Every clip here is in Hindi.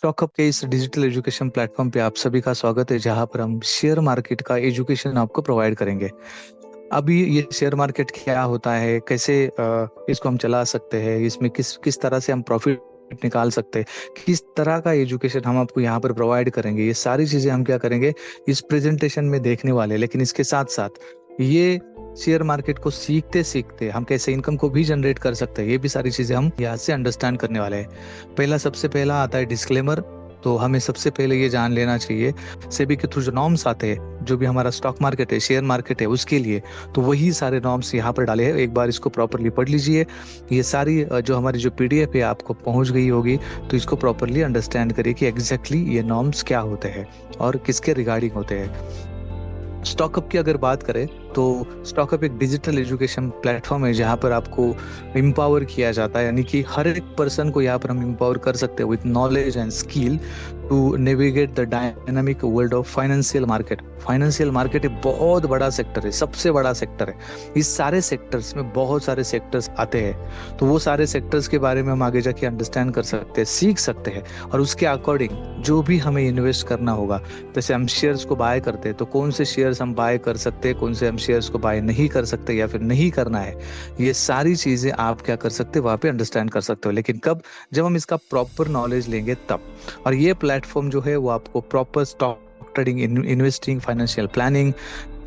स्टॉकअप के इस डिजिटल एजुकेशन प्लेटफॉर्म पे आप सभी का स्वागत है, जहां पर हम शेयर मार्केट का एजुकेशन आपको प्रोवाइड करेंगे। अभी ये शेयर मार्केट क्या होता है, कैसे इसको हम चला सकते हैं, इसमें किस किस तरह से हम प्रॉफिट निकाल सकते हैं, किस तरह का एजुकेशन हम आपको यहाँ पर प्रोवाइड करेंगे, ये सारी चीजें हम क्या करेंगे इस प्रेजेंटेशन में देखने वाले हैं। लेकिन इसके साथ साथ ये शेयर मार्केट को सीखते सीखते हम कैसे इनकम को भी जनरेट कर सकते हैं, ये भी सारी चीजें हम यहाँ से अंडरस्टैंड करने वाले हैं। सबसे पहला आता है डिस्क्लेमर। तो हमें सबसे पहले ये जान लेना चाहिए सेबी के थ्रू जो नॉर्म्स आते हैं, जो भी हमारा स्टॉक मार्केट है, शेयर मार्केट है, उसके लिए तो वही सारे नॉर्म्स यहाँ पर डाले हैं। एक बार इसको प्रॉपरली पढ़ लीजिए। ये सारी जो हमारी जो पीडीएफ है आपको पहुंच गई होगी, तो इसको प्रॉपरली अंडरस्टैंड करिए कि एग्जैक्टली ये नॉर्म्स क्या होते हैं और किसके रिगार्डिंग होते हैं। स्टॉकअप की अगर बात करें तो स्टॉकअप एक डिजिटल एजुकेशन प्लेटफॉर्म है, जहाँ पर आपको एम्पावर किया जाता है, यानी कि हर एक पर्सन को यहाँ पर हम एम्पावर कर सकते हैं with knowledge and skill to navigate the dynamic world of financial market. Financial market एक बहुत बड़ा सेक्टर है, सबसे बड़ा सेक्टर है। इस सारे सेक्टर्स में बहुत सारे सेक्टर्स आते हैं, तो वो सारे सेक्टर्स के बारे में हम आगे जाके अंडरस्टैंड कर सकते हैं, सीख सकते हैं, और उसके अकॉर्डिंग जो भी हमें इन्वेस्ट करना होगा। जैसे हम शेयर्स को बाय करते हैं, तो कौन से शेयर्स हम बाय कर सकते हैं, कौन से हम शेयर्स को बाय नहीं कर सकते या फिर नहीं करना है, ये सारी चीजें आप क्या कर सकते हैं वहां पे अंडरस्टैंड कर सकते हो। लेकिन कब? जब हम इसका प्रॉपर नॉलेज लेंगे तब। और ये प्लेटफॉर्म जो है वो आपको proper stock trading, investing, financial planning,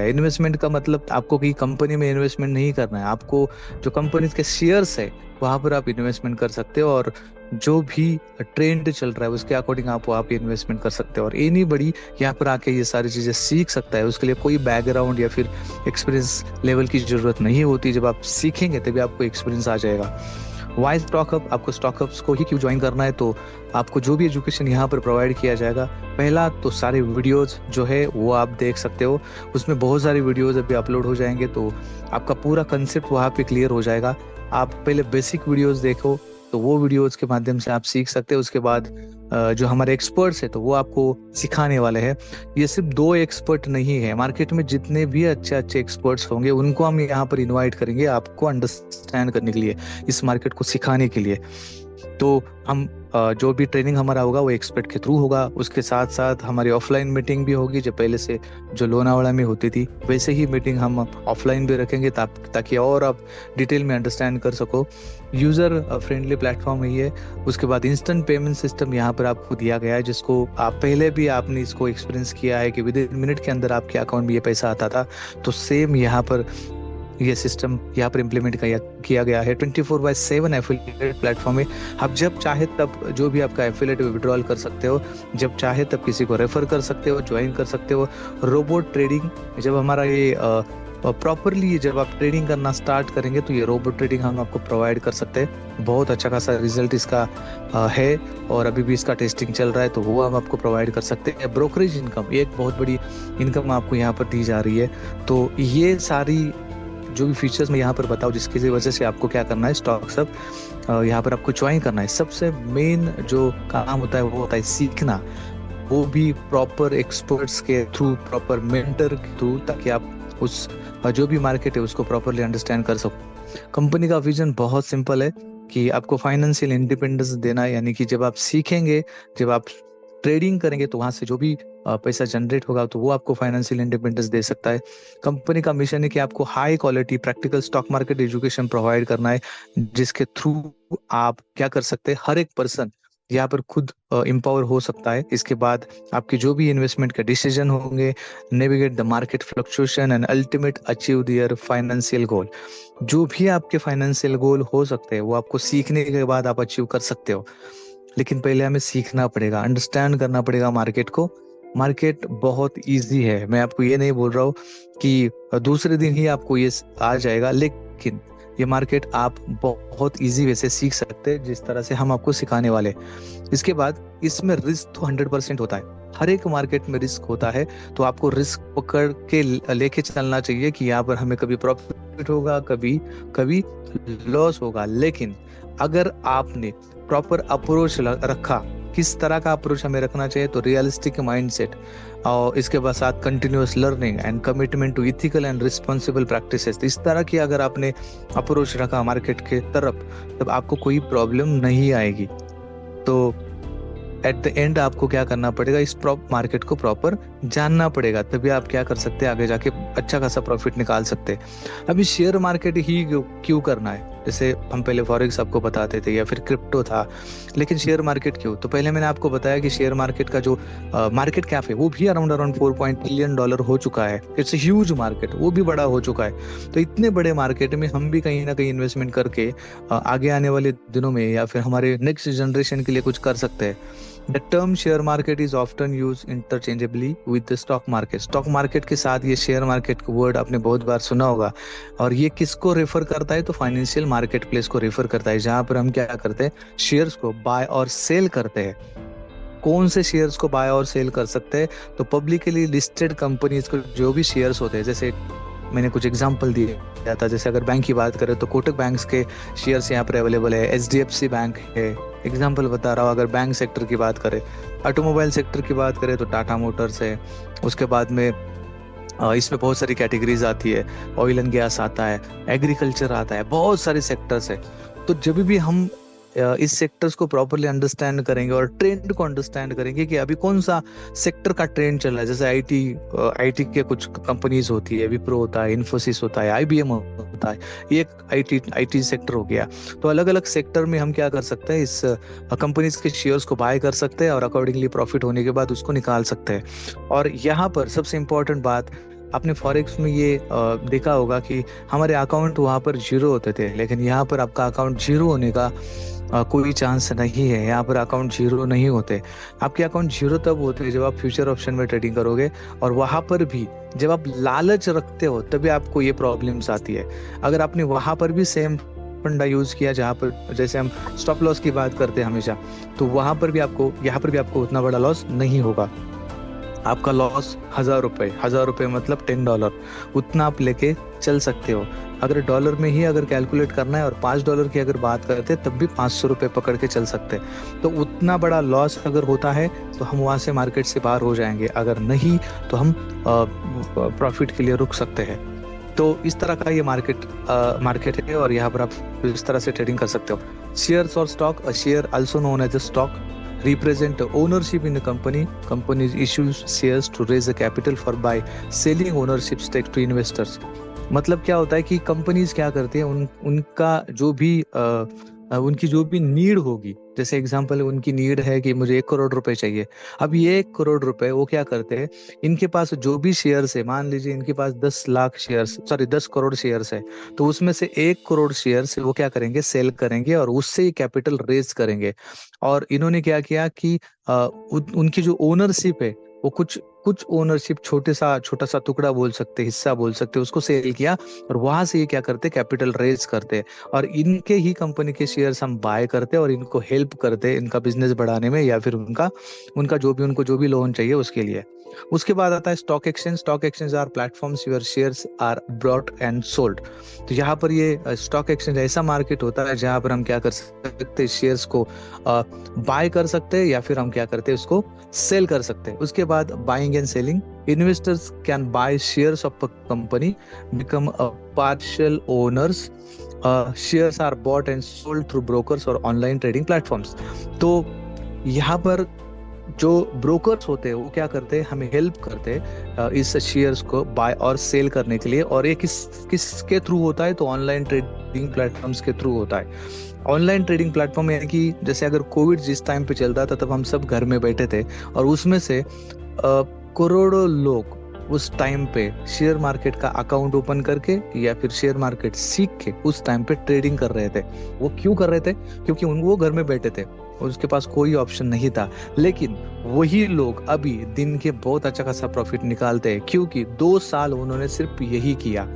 investment का मतलब आपको कि कंपनी में इन्वेस्टमेंट नहीं करना है, आपको जो कंपनी के शेयर्स है वहां पर आप इन्वेस्टमेंट कर सकते हो, और जो भी ट्रेंड चल रहा है उसके अकॉर्डिंग आप वहाँ पे इन्वेस्टमेंट कर सकते हो। और एनी बड़ी यहाँ पर आके ये सारी चीजें सीख सकता है, उसके लिए कोई बैकग्राउंड या फिर एक्सपीरियंस लेवल की जरूरत नहीं होती। जब आप सीखेंगे तभी आपको एक्सपीरियंस आ जाएगा। Why Stockup? आपको स्टॉकअप्स को ही क्यों ज्वाइन करना है? तो आपको जो भी एजुकेशन यहाँ पर प्रोवाइड किया जाएगा, पहला तो सारे वीडियोज जो है वो आप देख सकते हो। उसमें बहुत सारे वीडियोज अभी अपलोड हो जाएंगे, तो आपका पूरा कंसेप्ट वहाँ पे क्लियर हो जाएगा। आप पहले बेसिक वीडियोज देखो, तो वो वीडियोज के माध्यम से आप सीख सकते हैं। उसके बाद जो हमारे एक्सपर्ट्स है तो वो आपको सिखाने वाले हैं। ये सिर्फ दो एक्सपर्ट नहीं है, मार्केट में जितने भी अच्छे अच्छे एक्सपर्ट्स होंगे उनको हम यहाँ पर इनवाइट करेंगे आपको अंडरस्टैंड करने के लिए, इस मार्केट को सिखाने के लिए। तो हम जो भी ट्रेनिंग हमारा होगा वो एक्सपर्ट के थ्रू होगा। उसके साथ साथ हमारी ऑफलाइन मीटिंग भी होगी, जो पहले से जो लोनावाड़ा में होती थी वैसे ही मीटिंग हम ऑफलाइन भी रखेंगे, ताकि और आप डिटेल में अंडरस्टैंड कर सको। यूजर फ्रेंडली प्लेटफॉर्म है ये। उसके बाद इंस्टेंट पेमेंट सिस्टम यहाँ पर आपको दिया गया है, जिसको आप पहले भी आपने इसको एक्सपीरियंस किया है कि विद इन मिनट के अंदर आपके अकाउंट में ये पैसा आता था। तो सेम यहाँ पर ये सिस्टम यहाँ पर इम्प्लीमेंट किया गया है। 24/7 एफिलिएट प्लेटफॉर्म है। आप जब चाहे तब जो भी आपका एफिलिएट विड्रॉल कर सकते हो, जब चाहे तब किसी को रेफर कर सकते हो, ज्वाइन कर सकते हो। रोबोट ट्रेडिंग, जब हमारा ये प्रॉपरली जब आप ट्रेडिंग करना स्टार्ट करेंगे तो ये रोबोट ट्रेडिंग हम आपको प्रोवाइड कर सकते हैं। बहुत अच्छा खासा रिजल्ट इसका है, और अभी भी इसका टेस्टिंग चल रहा है, तो वो हम आपको प्रोवाइड कर सकते हैं। ब्रोकरेज इनकम, ये एक बहुत बड़ी इनकम आपको यहाँ पर दी जा रही है। तो ये सारी जो भी फीचर्स मैं यहाँ पर बताऊँ, जिसकी वजह से आपको क्या करना है, स्टॉकअप यहाँ पर आपको ज्वाइन करना है। सबसे मेन जो काम होता है वो होता है सीखना, वो भी प्रॉपर एक्सपर्ट्स के थ्रू, प्रॉपर मेंटर के थ्रू, ताकि आप उस जो भी मार्केट है उसको प्रॉपरली अंडरस्टैंड कर सको। कंपनी का विजन बहुत सिंपल है कि आपको फाइनेंशियल इंडिपेंडेंस देना है, यानी कि जब आप सीखेंगे, जब आप ट्रेडिंग करेंगे, तो वहां से जो भी पैसा जनरेट होगा तो वो आपको फाइनेंशियल इंडिपेंडेंस दे सकता है। कंपनी का मिशन है कि आपको high quality practical stock market education provide करना है, जिसके थ्रू आप क्या कर सकते हैं, हर एक पर्सन यहाँ पर खुद एम्पावर हो सकता है। इसके बाद आपकी जो भी इन्वेस्टमेंट के डिसीजन होंगे, navigate the market fluctuation and ultimate achieve their financial goal. जो भी आपके फाइनेंशियल गोल हो सकते हैं वो आपको सीखने के बाद आप अचीव कर सकते हो। लेकिन पहले हमें सीखना पड़ेगा, अंडरस्टैंड करना पड़ेगा मार्केट को। मार्केट बहुत इजी है, मैं आपको ये नहीं बोल रहा हूँ कि दूसरे दिन ही आपको ये आ जाएगा, लेकिन ये मार्केट आप बहुत इजी वे से सीख सकते हैं, जिस तरह से हम आपको सिखाने वाले। इसके बाद इसमें रिस्क तो 100% होता है, हर एक मार्केट में रिस्क होता है, तो आपको रिस्क पकड़ के लेके चलना चाहिए कि यहाँ पर हमें कभी प्रॉफिट होगा, कभी कभी लॉस होगा। लेकिन अगर आपने प्रॉपर अप्रोच रखा, किस तरह का अप्रोच हमें रखना चाहिए, तो रियलिस्टिक माइंडसेट, और इसके बाद साथ continuous learning and commitment to ethical and responsible practices. इस तरह की अगर आपने अप्रोच रखा मार्केट के तरफ, तब आपको कोई प्रॉब्लम नहीं आएगी। तो एट द एंड आपको क्या करना पड़ेगा, इस मार्केट को प्रॉपर जानना पड़ेगा, तभी आप क्या कर सकते हैं, आगे जाके अच्छा खासा प्रॉफिट निकाल सकते हैं। अभी शेयर मार्केट ही क्यों करना है, जैसे हम पहले फॉरेक्स आपको बताते थे या फिर क्रिप्टो था, लेकिन शेयर मार्केट क्यों? तो पहले मैंने आपको बताया कि शेयर मार्केट का जो मार्केट कैप है वो भी अराउंड $4 ट्रिलियन हो चुका है। इट्स ह्यूज मार्केट, वो भी बड़ा हो चुका है। तो इतने बड़े मार्केट में हम भी कहीं ना कहीं इन्वेस्टमेंट करके आगे आने वाले दिनों में या फिर हमारे नेक्स्ट जनरेशन के लिए कुछ कर सकते हैं। The term share market is often use interchangeably with the stock market. Stock market के साथ ये शेयर मार्केट का वर्ड आपने बहुत बार सुना होगा। और ये किसको रेफर करता है? तो फाइनेंशियल मार्केट प्लेस को रेफर करता है, जहां पर हम क्या करते हैं, शेयर्स को बाय और सेल करते हैं। कौन से शेयर्स को बाय और सेल कर सकते हैं? तो पब्लिकली लिस्टेड कंपनीज को जो भी शेयर्स होते हैं, जैसे मैंने कुछ एग्जांपल दिया था, जैसे अगर बैंक की बात करें तो कोटक बैंक्स के शेयर्स यहाँ पर अवेलेबल है, HDFC बैंक है, एग्जांपल बता रहा हूँ। अगर बैंक सेक्टर की बात करें, ऑटोमोबाइल सेक्टर की बात करें तो टाटा मोटर्स है। उसके बाद में इसमें बहुत सारी कैटेगरीज आती है, ऑयल एंड गैस आता है, एग्रीकल्चर आता है, बहुत सारे सेक्टर्स है। तो जब भी हम इस सेक्टर्स को प्रॉपरली अंडरस्टैंड करेंगे और ट्रेंड को अंडरस्टैंड करेंगे कि अभी कौन सा सेक्टर का ट्रेंड चल रहा है, जैसे आईटी के कुछ कंपनीज होती है, विप्रो होता है, इन्फोसिस होता है, IBM होता है, ये एक आईटी सेक्टर हो गया। तो अलग अलग सेक्टर में हम क्या कर सकते हैं, इस कंपनीज के शेयर्स को बाय कर सकते हैं और अकॉर्डिंगली प्रॉफिट होने के बाद उसको निकाल सकते हैं। और यहाँ पर सबसे इम्पोर्टेंट बात, आपने फॉरेक्स में ये देखा होगा कि हमारे अकाउंट वहाँ पर 0 होते थे, लेकिन यहाँ पर आपका अकाउंट 0 होने का कोई चांस नहीं है। यहाँ पर अकाउंट 0 नहीं होते। आपके अकाउंट 0 तब होते हैं जब आप फ्यूचर ऑप्शन में ट्रेडिंग करोगे, और वहां पर भी जब आप लालच रखते हो तभी आपको ये प्रॉब्लम्स आती है। अगर आपने वहां पर भी सेम फंडा यूज किया, जहाँ पर जैसे हम स्टॉप लॉस की बात करते हैं हमेशा, तो वहां पर भी आपको, यहाँ पर भी आपको उतना बड़ा लॉस नहीं होगा। आपका लॉस $1000 मतलब $10, उतना आप लेके चल सकते हो। अगर डॉलर में ही अगर कैलकुलेट करना है और $5 की अगर बात करते हैं तब भी $500 पकड़ के चल सकते हैं। तो उतना बड़ा लॉस अगर होता है तो हम वहां से मार्केट से बाहर हो जाएंगे, अगर नहीं तो हम प्रॉफिट के लिए रुक सकते हैं। तो इस तरह का ये मार्केट है, और यहाँ पर आप इस तरह से ट्रेडिंग कर सकते हो। शेयर्स और stock, share also known as a stock, represent ownership in a company. Companies issues shares to raise the capital for by selling ownership stake to investors. मतलब क्या होता है कि कंपनीज क्या करती है, उनकी जो भी नीड होगी, जैसे एग्जांपल उनकी नीड है कि मुझे $1 करोड़ चाहिए। अब ये $1 करोड़ वो क्या करते हैं, इनके पास जो भी शेयर्स है, मान लीजिए इनके पास 10 करोड़ शेयर्स है, तो उसमें से 1 करोड़ शेयर्स वो क्या करेंगे, सेल करेंगे और उससे कैपिटल रेज करेंगे। और इन्होंने क्या किया कि उनकी जो ओनरशिप है, वो कुछ ओनरशिप छोटा सा टुकड़ा बोल सकते, हिस्सा बोल सकते, उसको सेल किया, और वहां से ये क्या करते, कैपिटल रेज करते, और इनके ही कंपनी के शेयर्स हम बाय करते और इनको हेल्प करते इनका बिजनेस बढ़ाने में, या फिर उनका जो भी लोन चाहिए उसके लिए। उसके बाद आता है stock exchange. Stock exchange are platforms where shares are brought and sold. तो यहाँ पर ये स्टॉक एक्सचेंज ऐसा मार्केट होता है जहाँ पर हम क्या कर सकते हैं, शेयर्स को बाय कर सकते हैं, या फिर हम क्या करते हैं, उसको सेल कर सकते हैं। उसके बाद buying and selling, investors can buy shares of a company, become a partial owners, shares are bought and sold through brokers और ऑनलाइन ट्रेडिंग प्लेटफॉर्म्स। तो यहाँ पर जो ब्रोकर्स होते हैं वो क्या करते हैं, हमें हेल्प करते हैं इस शेयर्स को बाय और सेल करने के लिए। और ये किसके थ्रू होता है, तो ऑनलाइन ट्रेडिंग प्लेटफॉर्म्स के थ्रू होता है। ऑनलाइन ट्रेडिंग प्लेटफॉर्म यानी कि जैसे अगर कोविड जिस टाइम पे चल रहा था तब हम सब घर में बैठे थे, और उसमें से करोड़ों लोग उस टाइम पे शेयर मार्केट का अकाउंट ओपन करके या फिर शेयर मार्केट सीख के उस टाइम पे ट्रेडिंग कर रहे थे। वो क्यों कर रहे थे? क्योंकि वो घर में बैठे थे, उसके पास कोई ऑप्शन नहीं था। लेकिन वही लोग अभी दिन के बहुत अच्छा खासा प्रॉफिट निकालते हैं, क्योंकि 2 साल उन्होंने सिर्फ यही किया,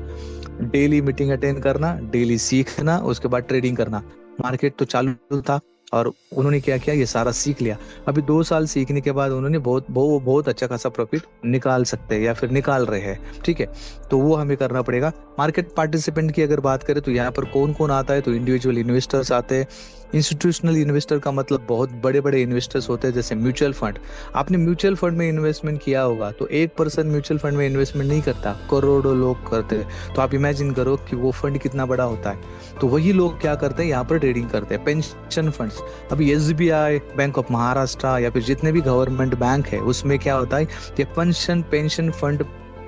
डेली मीटिंग अटेंड करना, डेली सीखना, उसके बाद ट्रेडिंग करना। मार्केट तो चालू था और उन्होंने क्या किया, ये सारा सीख लिया। अभी 2 साल सीखने के बाद उन्होंने बहुत अच्छा खासा प्रॉफिट निकाल सकते हैं या फिर निकाल रहे हैं। ठीक है, तो वो हमें करना पड़ेगा। मार्केट पार्टिसिपेंट की अगर बात करें तो यहाँ पर कौन कौन आता है, तो इंडिविजुअल इन्वेस्टर्स आते हैं। इंस्टीट्यूशनल इन्वेस्टर का मतलब बहुत बड़े बड़े इन्वेस्टर्स होते हैं, जैसे म्यूचुअल फंड। आपने म्यूचुअल फंड में इन्वेस्टमेंट किया होगा, तो 1% म्यूचुअल फंड में इन्वेस्टमेंट नहीं करता, करोड़ों लोग करते हैं। तो आप इमेजिन करो कि वो फंड कितना बड़ा होता है। तो वही लोग क्या करते हैं, यहाँ पर ट्रेडिंग करते हैं। पेंशन फंड, अभी SBI, बैंक ऑफ महाराष्ट्र या फिर जितने भी गवर्नमेंट बैंक है उसमें क्या होता है कि पेंशन फंड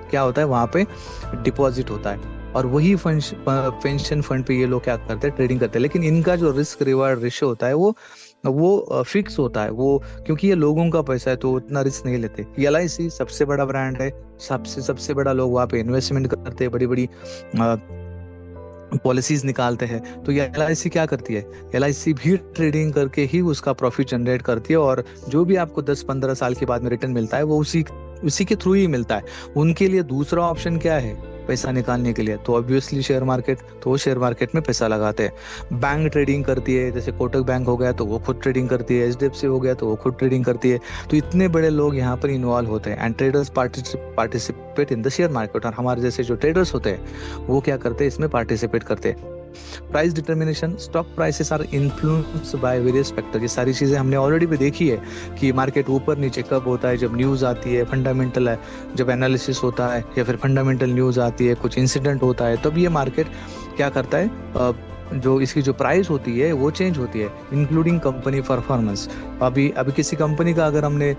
क्या होता है, वहां पे डिपॉजिट होता है और वही पेंशन फंड पे ये लोग क्या करते हैं, ट्रेडिंग करते हैं। लेकिन इनका जो रिस्क रिवार्ड रेशियो होता है वो फिक्स होता है, वो क्योंकि ये लोगों का पैसा है तो उतना रिस्क नहीं लेते। LIC सबसे बड़ा ब्रांड है, सबसे बड़ा लोग वहाँ पे इन्वेस्टमेंट करते हैं, बड़ी बड़ी पॉलिसीज निकालते हैं। तो ये LIC क्या करती है, LIC भी ट्रेडिंग करके ही उसका प्रॉफिट जनरेट करती है और जो भी आपको 10-15 साल के बाद में रिटर्न मिलता है वो उसी के थ्रू ही मिलता है। उनके लिए दूसरा ऑप्शन क्या है पैसा निकालने के लिए, तो ऑब्वियसली शेयर मार्केट, तो वो शेयर मार्केट में पैसा लगाते हैं। बैंक ट्रेडिंग करती है, जैसे कोटक बैंक हो गया तो वो खुद ट्रेडिंग करती है, HDFC हो गया तो वो खुद ट्रेडिंग करती है। तो इतने बड़े लोग यहाँ पर इन्वॉल्व होते हैं and traders participate in the share market. और हमारे जैसे जो ट्रेडर्स होते हैं वो क्या करते हैं, इसमें पार्टिसिपेट करते हैं। Price determination, stock prices are influenced by various factor. ये सारी चीजें हमने ऑलरेडी भी देखी है कि मार्केट ऊपर नीचे कब होता है, जब न्यूज आती है, फंडामेंटल है, जब एनालिसिस होता है या फिर फंडामेंटल न्यूज आती है, कुछ इंसिडेंट होता है, तब ये मार्केट क्या करता है, जो इसकी जो प्राइस होती है वो चेंज होती है, इंक्लूडिंग कंपनी परफॉर्मेंस। अभी किसी कंपनी का अगर हमने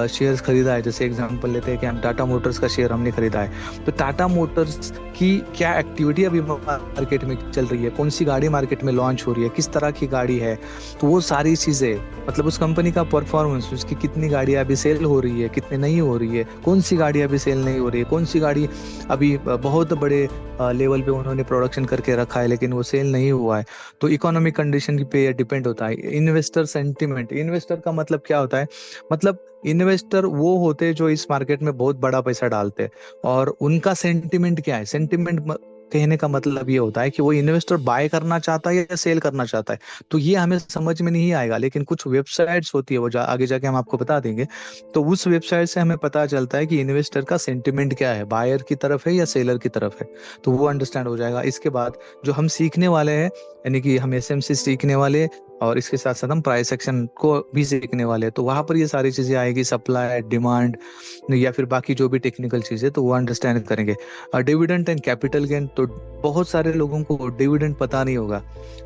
शेयर्स खरीदा है, जैसे एग्जांपल लेते हैं कि हम टाटा मोटर्स का शेयर हमने खरीदा है, तो टाटा मोटर्स की क्या एक्टिविटी अभी मार्केट में चल रही है, कौन सी गाड़ी मार्केट में लॉन्च हो रही है, किस तरह की गाड़ी है, तो वो सारी चीजें, मतलब उस कंपनी का परफॉर्मेंस, उसकी कितनी गाड़ियां अभी सेल हो रही है, कितनी नहीं हो रही है, कौन सी गाड़ी अभी सेल नहीं हो रही है, कौन सी गाड़ी अभी बहुत बड़े लेवल पे उन्होंने प्रोडक्शन करके रखा है लेकिन वो सेल नहीं हुआ है। तो इकोनॉमिक कंडीशन पे डिपेंड होता है। इन्वेस्टर सेंटिमेंट, इन्वेस्टर का मतलब क्या होता है, मतलब इन्वेस्टर वो होते हैं जो इस मार्केट में बहुत बड़ा पैसा डालते हैं और उनका सेंटिमेंट क्या है, सेंटिमेंट कहने का मतलब ये होता है कि वो इन्वेस्टर बाय करना चाहता है या सेल करना चाहता है। तो ये हमें समझ में नहीं आएगा, लेकिन कुछ वेबसाइट्स होती है वो आगे जाके हम आपको बता देंगे। तो उस वेबसाइट से हमें पता चलता है कि इन्वेस्टर का सेंटिमेंट क्या है, बायर की तरफ है या सेलर की तरफ है, तो वो अंडरस्टैंड हो जाएगा। इसके बाद जो हम सीखने वाले हैं, यानी कि हम SMC सीखने वाले और इसके साथ साथ हम प्राइस एक्शन को भी सीखने वाले हैं, तो वहां पर ये सारी चीजें आएगी, सप्लाई, डिमांड या फिर बाकी जो भी टेक्निकल चीजें, तो वो अंडरस्टैंड करेंगे। डिविडेंड एंड कैपिटल गेन, तो बहुत सारे लोगों को डिविडेंड पता नहीं होगा।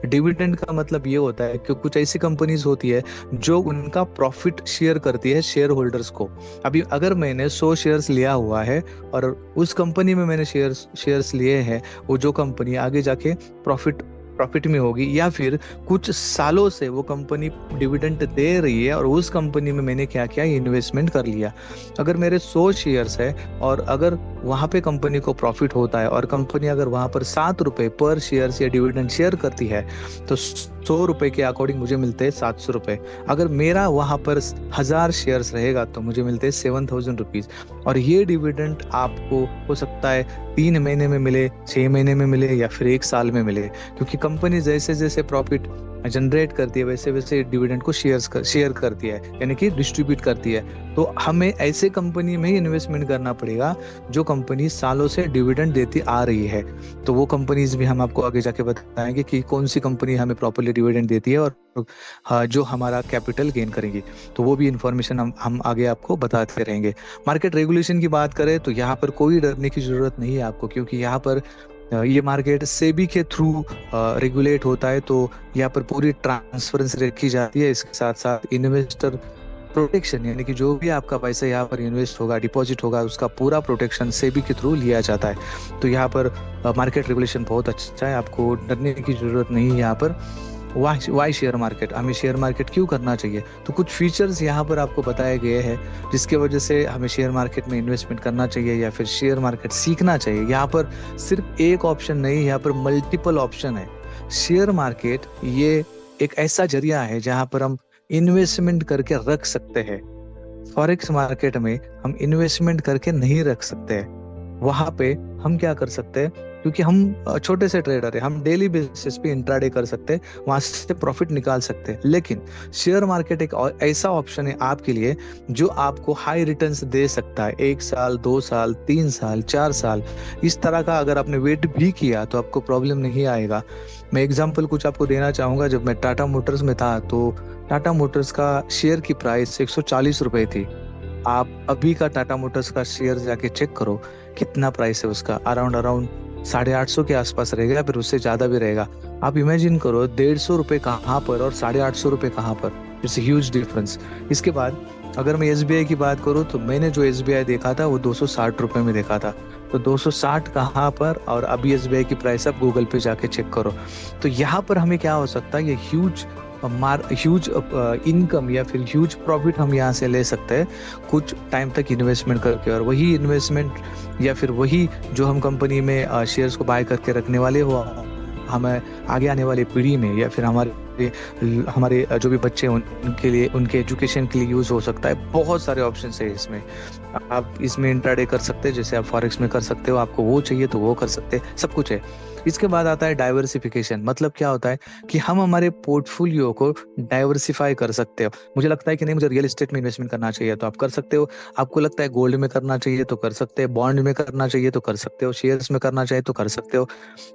डिविडेंड का मतलब ये होता है कि कुछ ऐसी कंपनीज होती है जो उनका प्रॉफिट शेयर करती है शेयर होल्डर्स को। अभी अगर मैंने 100 शेयर्स लिया हुआ है और उस कंपनी में मैंने शेयर्स लिए हैं, वो जो कंपनी आगे जाके प्रॉफिट में होगी या फिर कुछ सालों से वो कंपनी डिविडेंड दे रही है और उस कंपनी में मैंने क्या किया, इन्वेस्टमेंट कर लिया। अगर मेरे 100 शेयर्स है और अगर वहां पे कंपनी को प्रॉफिट होता है और कंपनी अगर वहां पर 7 रुपए पर शेयर या डिविडेंड शेयर करती है, तो 100 रुपए के अकॉर्डिंग मुझे मिलते हैं 700 रुपए। अगर मेरा वहां पर 1000 शेयर्स रहेगा तो मुझे मिलते हैं 7000 रुपीज। और ये डिविडेंड आपको हो सकता है 3 महीने में मिले, 6 महीने में मिले या फिर 1 साल में मिले, क्योंकि कंपनी जैसे जैसे प्रॉफिट जनरेट करती है वैसे वैसे डिविडेंड को शेयर करती है, यानी कि डिस्ट्रीब्यूट करती है। तो हमें ऐसे कंपनी में ही इन्वेस्टमेंट करना पड़ेगा जो कंपनी सालों से डिविडेंड देती आ रही है। तो वो कंपनीज भी हम आपको आगे जाके बताएंगे कि कौन सी कंपनी हमें प्रॉपर्ली डिविडेंड देती है और जो हमारा कैपिटल गेन करेंगी, तो वो भी इंफॉर्मेशन हम आगे आपको बताते रहेंगे। मार्केट रेगुलेशन की बात करें तो यहाँ पर कोई डरने की जरूरत नहीं है आपको, क्योंकि यहाँ पर ये मार्केट सेबी के थ्रू रेगुलेट होता है, तो यहाँ पर पूरी ट्रांसपेरेंसी रखी जाती है। इसके साथ साथ इन्वेस्टर प्रोटेक्शन, यानी कि जो भी आपका पैसा यहाँ पर इन्वेस्ट होगा, डिपॉजिट होगा, उसका पूरा प्रोटेक्शन सेबी के थ्रू लिया जाता है। तो यहाँ पर मार्केट रेगुलेशन बहुत अच्छा है, आपको डरने की जरूरत नहीं है। यहाँ पर वाई शेयर मार्केट, हमें शेयर मार्केट क्यों करना चाहिए, तो कुछ फीचर्स यहाँ पर आपको बताए गए हैं जिसके वजह से हमें शेयर मार्केट में इन्वेस्टमेंट करना चाहिए या फिर शेयर मार्केट सीखना चाहिए। यहाँ पर सिर्फ एक ऑप्शन नहीं, यहाँ पर मल्टीपल ऑप्शन है। शेयर मार्केट ये एक ऐसा जरिया है जहाँ पर हम इन्वेस्टमेंट करके रख सकते हैं। फॉरेक्स मार्केट में हम इन्वेस्टमेंट करके नहीं रख सकते हैं। वहां पे हम क्या कर सकते हैं, क्योंकि हम छोटे से ट्रेडर है, हम डेली बेसिस पे इंट्राडे कर सकते हैं, वहां से प्रॉफिट निकाल सकते हैं। लेकिन शेयर मार्केट एक ऐसा ऑप्शन है आपके लिए जो आपको हाई रिटर्न्स दे सकता है। 1 साल, 2 साल, 3 साल, 4 साल, इस तरह का अगर आपने वेट भी किया तो आपको प्रॉब्लम नहीं आएगा। मैं एग्जाम्पल कुछ आपको देना चाहूंगा। जब मैं टाटा मोटर्स में था तो टाटा मोटर्स का शेयर की प्राइस 140 रुपए थी। आप अभी का टाटा मोटर्स का शेयर जाके चेक करो कितना प्राइस है उसका, अराउंड 850 के आसपास रहेगा, फिर उससे ज्यादा भी रहेगा। आप इमेजिन करो 150 रुपये कहाँ पर और 850 रुपये कहाँ पर, इट्स ह्यूज डिफरेंस। इसके बाद अगर मैं एसबीआई की बात करूँ तो मैंने जो एसबीआई देखा था वो 260 रुपये में देखा था। तो 260 कहाँ पर, और अभी एसबीआई की प्राइस आप गूगल पे जाके चेक करो। तो यहाँ पर हमें क्या हो सकता है, ये ह्यूज इनकम या फिर ह्यूज प्रॉफिट हम यहाँ से ले सकते हैं कुछ टाइम तक इन्वेस्टमेंट करके। और वही इन्वेस्टमेंट या फिर वही जो हम कंपनी में शेयर्स को बाय करके रखने वाले हो, हमें आगे आने वाली पीढ़ी में या फिर हमारे हमारे जो भी बच्चे हैं उनके लिए, उनके एजुकेशन के लिए यूज हो सकता है। बहुत सारे ऑप्शन है इसमें। आप इसमें इंट्राडे कर सकते हैं, जैसे आप फॉरेक्स में कर सकते हो, आपको वो चाहिए तो वो कर सकते हैं, सब कुछ है। इसके बाद आता है डाइवर्सिफिकेशन। मतलब क्या होता है कि हम हमारे पोर्टफोलियो को डाइवर्सिफाई कर सकते हो। मुझे लगता है कि नहीं मुझे रियल एस्टेट में इन्वेस्टमेंट करना चाहिए तो आप कर सकते हो। आपको लगता है गोल्ड में करना चाहिए तो कर सकते हैं, बॉन्ड में करना चाहिए तो कर सकते हो, शेयर्स में करना चाहिए तो कर सकते हो।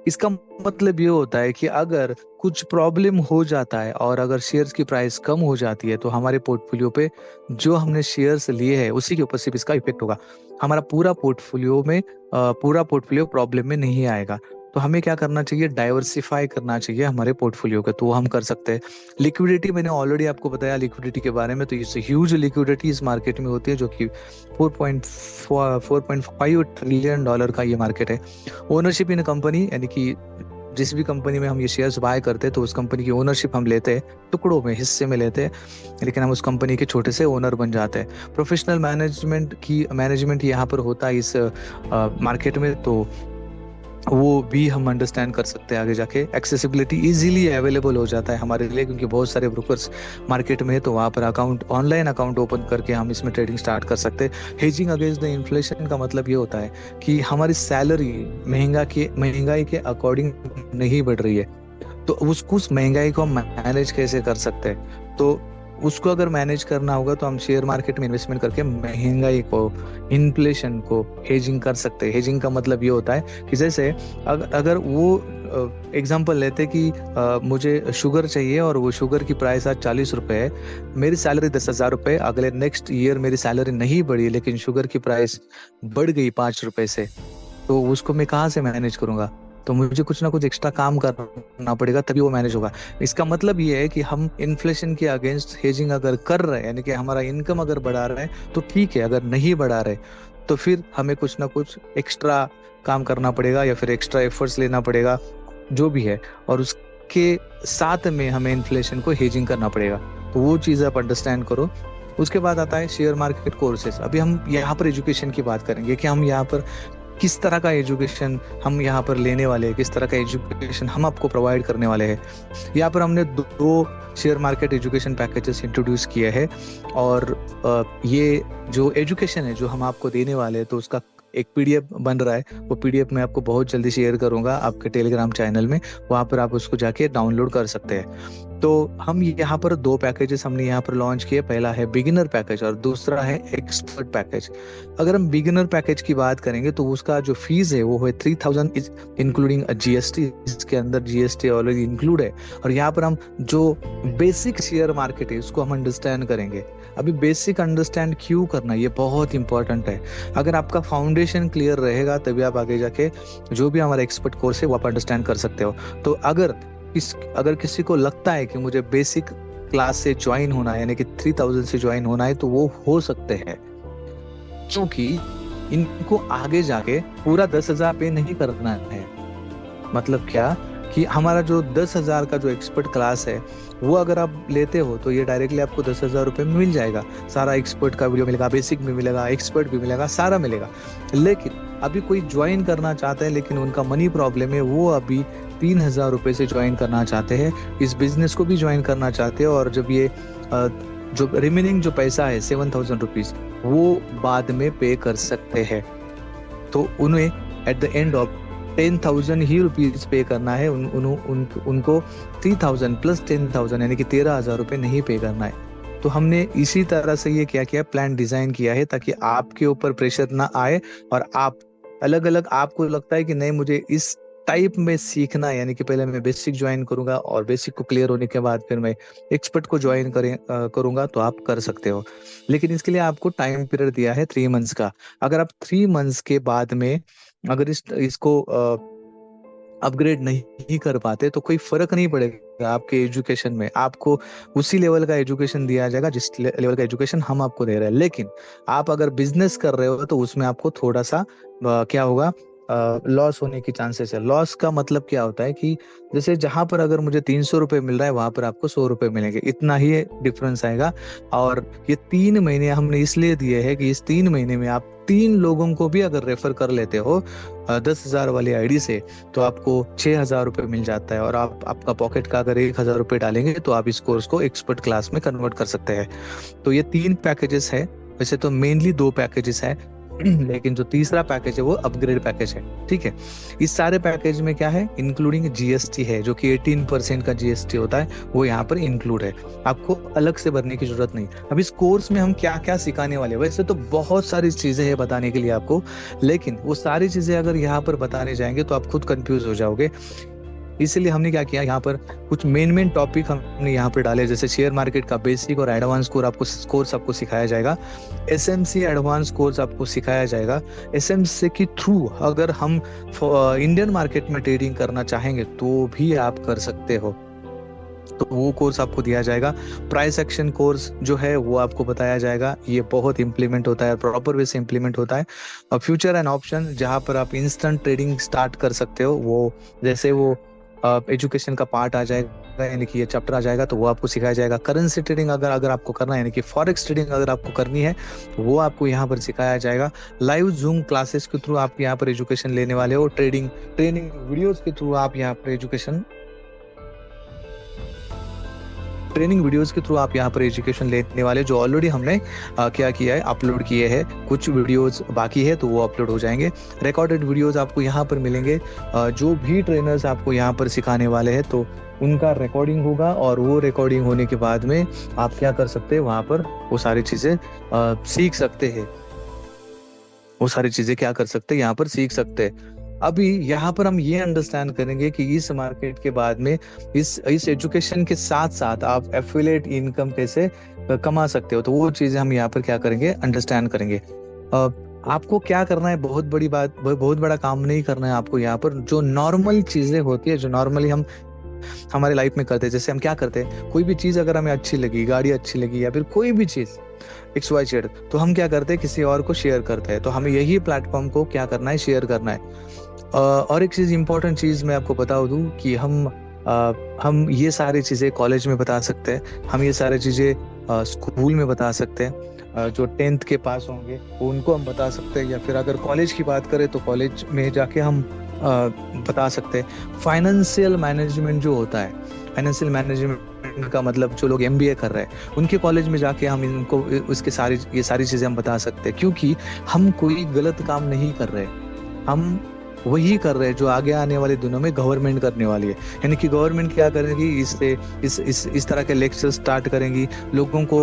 इसका मतलब ये होता है कि अगर कुछ प्रॉब्लम हो जाता है और अगर शेयर्स की प्राइस कम हो जाती है तो हमारे पोर्टफोलियो पे जो हमने शेयर्स लिए हैं उसी के ऊपर सिर्फ इसका इफेक्ट होगा। हमारा पूरा पोर्टफोलियो प्रॉब्लम में नहीं आएगा। तो हमें क्या करना चाहिए, डाइवर्सिफाई करना चाहिए हमारे पोर्टफोलियो को, तो वो हम कर सकते हैं। लिक्विडिटी मैंने ऑलरेडी आपको बताया लिक्विडिटी के बारे में। तो इस ह्यूज लिक्विडिटी इस मार्केट में होती है जो कि 4.5 ट्रिलियन डॉलर का ये मार्केट है। ओनरशिप इन कंपनी, यानी कि जिस भी कंपनी में हम ये शेयर्स बाय करते हैं तो उस कंपनी की ओनरशिप हम लेते हैं, टुकड़ों में हिस्से में लेते हैं, लेकिन हम उस कंपनी के छोटे से ओनर बन जाते हैं। प्रोफेशनल मैनेजमेंट यहाँ पर होता है इस मार्केट में, तो वो भी हम अंडरस्टैंड कर सकते हैं आगे जाके। एक्सेसिबिलिटी इजीली अवेलेबल हो जाता है हमारे लिए, क्योंकि बहुत सारे ब्रोकर्स मार्केट में है, तो वहाँ पर ऑनलाइन अकाउंट ओपन करके हम इसमें ट्रेडिंग स्टार्ट कर सकते हैं। हेजिंग अगेंस्ट द इन्फ्लेशन का मतलब ये होता है कि हमारी सैलरी महंगाई के अकॉर्डिंग नहीं बढ़ रही है, तो उस महंगाई को हम मैनेज कैसे कर सकते हैं। तो उसको अगर मैनेज करना होगा तो हम शेयर मार्केट में इन्वेस्टमेंट करके महंगाई को, इन्फ्लेशन को हेजिंग कर सकते हैं। हेजिंग का मतलब ये होता है कि जैसे अगर वो एग्जांपल लेते कि मुझे शुगर चाहिए और वो शुगर की प्राइस आज 40 रुपए है, मेरी सैलरी 10,000 रुपए, अगले नेक्स्ट ईयर मेरी सैलरी नहीं बढ़ी लेकिन शुगर की प्राइस बढ़ गई 5 रुपए से, तो उसको मैं कहाँ से मैनेज करूंगा। तो मुझे कुछ ना कुछ एक्स्ट्रा काम करना पड़ेगा तभी वो मैनेज होगा। इसका मतलब ये है कि हम इन्फ्लेशन के अगेंस्ट हेजिंग अगर कर रहे हैं, यानी कि हमारा इनकम अगर बढ़ा रहे हैं तो ठीक है, अगर नहीं बढ़ा रहे तो फिर हमें कुछ ना कुछ एक्स्ट्रा काम करना पड़ेगा या फिर एक्स्ट्रा एफर्ट्स लेना पड़ेगा, जो भी है, और उसके साथ में हमें इन्फ्लेशन को हेजिंग करना पड़ेगा। तो वो चीज़ आप अंडरस्टैंड करो। उसके बाद आता है शेयर मार्केट कोर्सेज। अभी हम यहाँ पर एजुकेशन की बात करेंगे कि हम यहाँ पर किस तरह का एजुकेशन हम यहाँ पर लेने वाले हैं, किस तरह का एजुकेशन हम आपको प्रोवाइड करने वाले हैं। यहाँ पर हमने दो share market education packages introduce किए हैं, और ये जो एजुकेशन है जो हम आपको देने वाले हैं तो उसका एक पीडीएफ बन रहा है। वो पीडीएफ मैं आपको बहुत जल्दी शेयर करूंगा आपके टेलीग्राम चैनल में, वहां पर आप उसको जाके डाउनलोड कर सकते हैं। तो हम यहाँ पर दो पैकेजेस हमने यहाँ पर लॉन्च किए, पहला है बिगिनर पैकेज और दूसरा है एक्सपर्ट पैकेज। अगर हम बिगिनर पैकेज की बात करेंगे तो उसका जो फीस है वो है 3,000 इंक्लूडिंग जीएसटी। इसके अंदर जीएसटी ऑलरेडी इंक्लूड है। और यहाँ पर हम जो बेसिक शेयर मार्केट है उसको हम अंडरस्टैंड करेंगे। अभी बेसिक अंडरस्टैंड क्यों करना, ये बहुत इंपॉर्टेंट है। अगर आपका फाउंडेशन क्लियर रहेगा तभी आप आगे जाके जो भी हमारा एक्सपर्ट कोर्स है वो आप अंडरस्टैंड कर सकते हो। तो अगर किसी को लगता है कि मुझे बेसिक क्लास से ज्वाइन होना है, यानी कि 3,000 से ज्वाइन होना है, तो वो हो सकते हैं, क्योंकि इनको आगे जाके पूरा 10,000 पे नहीं करना है। मतलब क्या कि हमारा जो 10,000 का जो एक्सपर्ट क्लास है वो अगर आप लेते हो तो ये डायरेक्टली आपको 10,000 रुपये में मिल जाएगा। सारा एक्सपर्ट का वीडियो मिलेगा, बेसिक भी मिलेगा, एक्सपर्ट भी मिलेगा, सारा मिलेगा। लेकिन अभी कोई ज्वाइन करना चाहता है लेकिन उनका मनी प्रॉब्लम है, वो अभी 3,000 रुपये से ज्वाइन करना चाहते हैं, इस बिजनेस को भी ज्वाइन करना चाहते हैं, और जब ये जो रिमेनिंग जो पैसा है 7,000 रुपीज वो बाद में पे कर सकते हैं। तो उन्हें at the end of 10,000 he rupees पे करना है, उनको 3,000 प्लस 10,000 यानी कि 13,000 रुपये नहीं पे करना है। तो हमने इसी तरह से ये क्या किया, प्लान डिजाइन किया है ताकि आपके ऊपर प्रेशर ना आए, और आप अलग अलग, आपको लगता है कि नहीं मुझे इस टाइप में सीखना है, यानी कि पहले मैं बेसिक ज्वाइन करूंगा और बेसिक को क्लियर होने के बाद फिर मैं एक्सपर्ट को ज्वाइन करूंगा, तो आप कर सकते हो। लेकिन इसके लिए आपको टाइम पीरियड दिया है 3 मंथ्स का। अगर आप 3 मंथ्स के बाद में अगर इसको अपग्रेड नहीं कर पाते तो कोई फर्क नहीं पड़ेगा आपके एजुकेशन में। आपको उसी लेवल का एजुकेशन दिया जाएगा जिस लेवल का एजुकेशन हम आपको दे रहे हैं। लेकिन आप अगर बिजनेस कर रहे हो तो उसमें आपको थोड़ा सा क्या होगा, लॉस होने की चांसेस है। लॉस का मतलब क्या होता है कि जैसे जहां पर अगर मुझे 300 रुपये मिल रहा है वहां पर आपको 100 रुपये मिलेंगे, इतना ही डिफरेंस आएगा। और ये 3 महीने हमने इसलिए दिए हैं कि इस 3 महीने में आप 3 लोगों को भी अगर रेफर कर लेते हो 10,000 वाली आईडी से, तो आपको 6,000 रुपये मिल जाता है। और आप आपका पॉकेट का अगर 1,000 रुपये डालेंगे तो आप इस कोर्स को एक्सपर्ट क्लास में कन्वर्ट कर सकते हैं। तो ये 3 पैकेजेस है। वैसे तो मेनली 2 पैकेजेस है, लेकिन जो तीसरा पैकेज है वो अपग्रेड पैकेज है। ठीक है, इस सारे पैकेज में क्या है, इंक्लूडिंग जीएसटी है, जो कि 18% का जीएसटी होता है, वो यहाँ पर इंक्लूड है। आपको अलग से भरने की जरूरत नहीं। अब इस कोर्स में हम क्या क्या सिखाने वाले हैं, वैसे तो बहुत सारी चीजें हैं बताने के लिए आपको, लेकिन वो सारी चीजें अगर यहाँ पर बताने जाएंगे तो आप खुद कंफ्यूज हो जाओगे। इसलिए हमने क्या किया, यहाँ पर कुछ मेन टॉपिक हमने यहाँ पर डाले, जैसे शेयर मार्केट का बेसिक और एडवांस कोर्स आपको सिखाया जाएगा। एसएमसी एडवांस कोर्स आपको सिखाया जाएगा। एसएमसी के थ्रू अगर हम इंडियन मार्केट में ट्रेडिंग करना चाहेंगे तो भी आप कर सकते हो, तो वो कोर्स आपको दिया जाएगा। प्राइस एक्शन कोर्स जो है वो आपको बताया जाएगा। ये बहुत इंप्लीमेंट होता है, प्रॉपर वे से इंप्लीमेंट होता है। और फ्यूचर एंड ऑप्शन, जहाँ पर आप इंस्टेंट ट्रेडिंग स्टार्ट कर सकते हो, वो जैसे वो एजुकेशन का पार्ट आ जाएगा, यानी कि ये चैप्टर आ जाएगा, तो वो आपको सिखाया जाएगा। करेंसी ट्रेडिंग अगर आपको करना है, यानी कि फॉरेक्स ट्रेडिंग अगर आपको करनी है, वो आपको यहाँ पर सिखाया जाएगा। लाइव जूम क्लासेस के थ्रू आप यहाँ पर एजुकेशन लेने वाले हो। ट्रेनिंग वीडियोस के थ्रू आप यहाँ पर ट्रेनिंग वीडियोस के थ्रू आप यहाँ पर एजुकेशन लेने वाले, जो ऑलरेडी हमने क्या किया है, अपलोड किए हैं। कुछ वीडियोस बाकी है तो वो अपलोड हो जाएंगे। रिकॉर्डेड वीडियोस आपको यहाँ पर मिलेंगे। जो भी ट्रेनर्स आपको यहाँ पर सिखाने वाले हैं तो उनका रिकॉर्डिंग होगा, और वो रिकॉर्डिंग होने के बाद में आप क्या कर सकते हैं, वहाँ पर वो सारी चीजें सीख सकते हैं। वो सारी चीजें क्या कर सकते हैं, यहाँ पर सीख सकते हैं। अभी यहाँ पर हम ये अंडरस्टैंड करेंगे कि इस मार्केट के बाद में इस एजुकेशन के साथ साथ आप एफिलिएट इनकम कैसे कमा सकते हो, तो वो चीजें हम यहाँ पर क्या करेंगे, अंडरस्टैंड करेंगे। आपको क्या करना है, बहुत बड़ी बात, बहुत बड़ा काम नहीं करना है आपको। यहाँ पर जो नॉर्मल चीजें होती है, जो नॉर्मली हम हमारे लाइफ में करते हैं, जैसे हम क्या करते हैं, कोई भी चीज अगर हमें अच्छी लगी, गाड़ी अच्छी लगी, या फिर कोई भी चीज XYZ, तो हम क्या करते हैं, किसी और को शेयर करते हैं। तो हमें यही प्लेटफॉर्म को क्या करना है, शेयर करना है। और एक चीज, इंपॉर्टेंट चीज मैं आपको बता दूं कि हम ये सारी चीजें कॉलेज में बता सकते हैं, हम ये सारी चीजें स्कूल में बता सकते हैं। जो 10th के पास होंगे उनको हम बता सकते हैं, या फिर अगर कॉलेज की बात करें तो कॉलेज में जाके हम बता सकते हैं। फाइनेंशियल मैनेजमेंट जो होता है, फाइनेंशियल मैनेजमेंट का मतलब जो लोग MBA कर रहे हैं उनके कॉलेज में जाके हम इनको ये सारी चीजें हम बता सकते हैं, क्योंकि हम कोई गलत काम नहीं कर रहे, हम वही कर रहे हैं जो आगे आने वाले दिनों में गवर्नमेंट करने वाली है। यानी कि गवर्नमेंट क्या करेगी, इस तरह के लेक्चर स्टार्ट करेंगी, लोगों को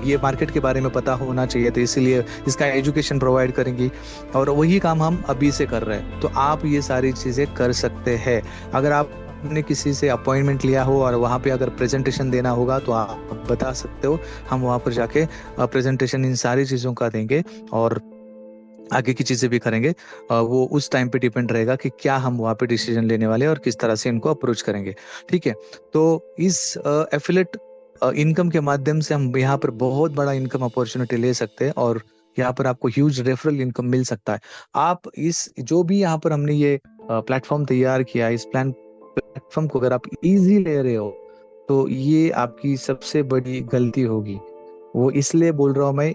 ये मार्केट के बारे में पता होना चाहिए, तो इसीलिए इसका एजुकेशन प्रोवाइड करेंगी, और वही काम हम अभी से कर रहे हैं। तो आप ये सारी चीजें कर सकते हैं। अगर आपने किसी से अपॉइंटमेंट लिया हो और वहाँ पे अगर प्रेजेंटेशन देना होगा तो आप बता सकते हो, हम वहाँ पर जाके प्रेजेंटेशन इन सारी चीजों का देंगे, और आगे की चीजें भी करेंगे। वो उस टाइम पे डिपेंड रहेगा कि क्या हम वहाँ पे डिसीजन लेने वाले हैं और किस तरह से इनको अप्रोच करेंगे। ठीक है, तो इस एफिलिएट इनकम के माध्यम से हम यहाँ पर बहुत बड़ा इनकम अपॉर्चुनिटी ले सकते हैं, और यहाँ पर आपको ह्यूज रेफरल इनकम मिल सकता है। आप इस जो भी यहाँ पर हमने ये प्लेटफॉर्म तैयार किया, इस प्लेटफॉर्म को अगर आप इजी ले रहे हो तो ये आपकी सबसे बड़ी गलती होगी। वो इसलिए बोल रहा हूँ मैं,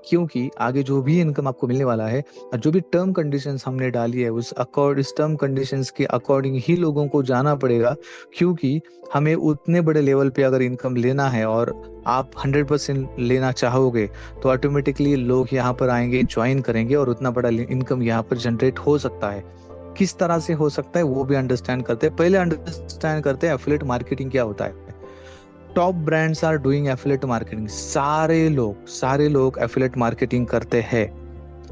क्योंकि आगे जो भी इनकम आपको मिलने वाला है, और जो भी टर्म कंडीशंस हमने डाली है, उस टर्म कंडीशंस के अकॉर्डिंग ही लोगों को जाना पड़ेगा। क्योंकि हमें उतने बड़े लेवल पे अगर इनकम लेना है और आप 100% लेना चाहोगे, तो ऑटोमेटिकली लोग यहाँ पर आएंगे, ज्वाइन करेंगे, और उतना बड़ा इनकम यहाँ पर जनरेट हो सकता है। किस तरह से हो सकता है वो भी अंडरस्टैंड करते हैं। पहले अंडरस्टैंड करते हैं एफिलिएट मार्केटिंग क्या होता है। Top brands are doing affiliate marketing. सारे लोग एफिलिएट मार्केटिंग करते हैं।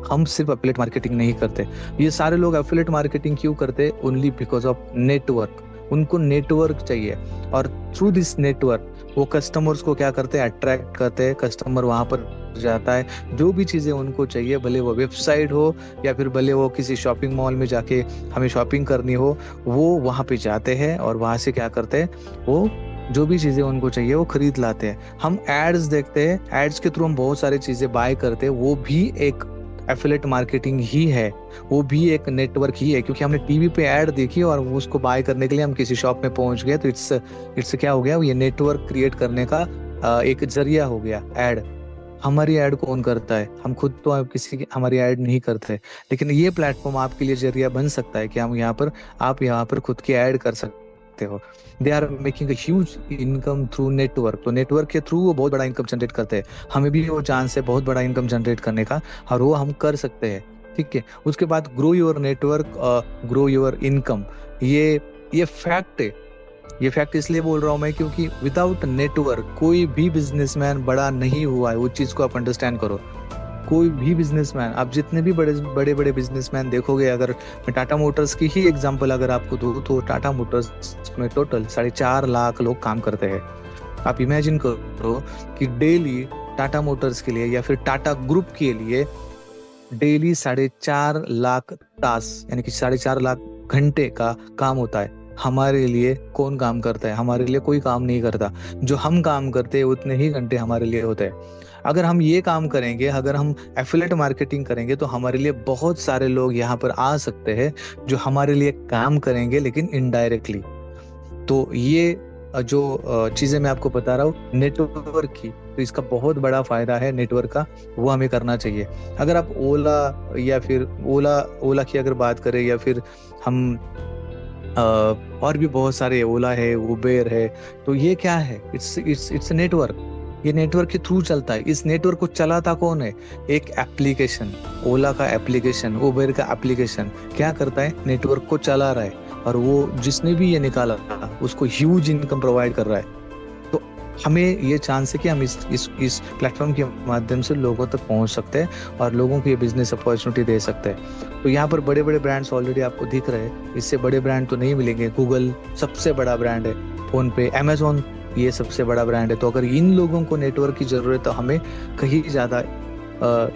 हम सिर्फ एफिलिएट मार्केटिंग नहीं करते। ये सारे लोग एफिलिएट मार्केटिंग क्यों करते? Only because of network. उनको नेटवर्क चाहिए, और थ्रू दिस नेटवर्क वो कस्टमर्स को क्या करते हैं, अट्रैक्ट करते हैं। कस्टमर वहां पर जाता है, जो भी चीजें उनको चाहिए, भले वो वेबसाइट हो या फिर भले वो किसी शॉपिंग मॉल में जाके हमें शॉपिंग करनी हो, वो वहां पे जाते हैं और वहां से क्या करते हैं, वो जो भी चीजें उनको चाहिए वो खरीद लाते हैं। हम एड्स देखते हैं, एड्स के थ्रू हम बहुत सारी चीजें बाय करते हैं, वो भी एक एफिलेट मार्केटिंग ही है, वो भी एक नेटवर्क ही है, क्योंकि हमने टीवी पे ऐड देखी और वो उसको बाय करने के लिए हम किसी शॉप में पहुंच गए, तो इट्स क्या हो गया, ये नेटवर्क क्रिएट करने का एक जरिया हो गया ऐड। हमारी ऐड कौन करता है, हम खुद तो अब किसी की हमारी ऐड नहीं करते, लेकिन ये प्लेटफॉर्म आपके लिए जरिया बन सकता है कि हम यहाँ पर, आप यहाँ पर खुद की ऐड कर सकते हो। They are making a huge income through network, तो नेटवर्क के थ्रू वो बहुत बड़ा इनकम जनरेट करते हैं। हमें भी वो चांस है बहुत बड़ा इनकम जनरेट करने का, और वो हम कर सकते हैं। ठीक है, उसके बाद grow your network, grow your income. ये ये फैक्ट है, ये फैक्ट इसलिए बोल रहा हूँ मैं क्योंकि विदाउट नेटवर्क कोई भी बिजनेसमैन बड़ा नहीं हुआ है, वो चीज को आप अंडरस्टैंड करो। कोई भी बिजनेसमैन, आप जितने भी बड़े बड़े बड़े बिजनेसमैन देखोगे, अगर मैं टाटा मोटर्स की ही एग्जांपल अगर आपको दूं, तो टाटा मोटर्स में टोटल 4.5 लाख लोग काम करते हैं। आप इमेजिन करो कि डेली टाटा मोटर्स के लिए या फिर टाटा ग्रुप के लिए डेली 4.5 लाख टास्क, यानी कि 4.5 लाख घंटे का काम होता है। हमारे लिए कौन काम करता है, हमारे लिए कोई काम नहीं करता। जो हम काम करते हैं उतने ही घंटे हमारे लिए होते हैं। अगर हम ये काम करेंगे, अगर हम एफिलिएट मार्केटिंग करेंगे, तो हमारे लिए बहुत सारे लोग यहाँ पर आ सकते हैं जो हमारे लिए काम करेंगे, लेकिन इनडायरेक्टली। तो ये जो चीजें मैं आपको बता रहा हूँ नेटवर्क की, तो इसका बहुत बड़ा फायदा है नेटवर्क का, वो हमें करना चाहिए। अगर आप ओला या फिर ओला ओला की अगर बात करें, या फिर हम और भी बहुत सारे, ओला है, उबेर है, तो ये क्या है, इट्स नेटवर्क। ये नेटवर्क के थ्रू चलता है। इस नेटवर्क को चलाता कौन है, एक एप्लीकेशन, ओला का एप्लीकेशन, उबेर का एप्लीकेशन क्या करता है, नेटवर्क को चला रहा है, और वो जिसने भी ये निकाला उसको ह्यूज इनकम प्रोवाइड कर रहा है। तो हमें ये चांस है कि हम इस प्लेटफॉर्म के माध्यम से लोगों तक पहुंच सकते हैं और लोगों को ये बिजनेस अपॉर्चुनिटी दे सकते हैं। तो यहाँ पर बड़े बड़े ब्रांड्स ऑलरेडी आपको दिख रहे हैं, इससे बड़े ब्रांड तो नहीं मिलेंगे। गूगल सबसे बड़ा ब्रांड है, फोन पे, अमेजोन ये सबसे बड़ा ब्रांड है। तो अगर इन लोगों को नेटवर्क की जरूरत है, तो हमें कहीं ज्यादा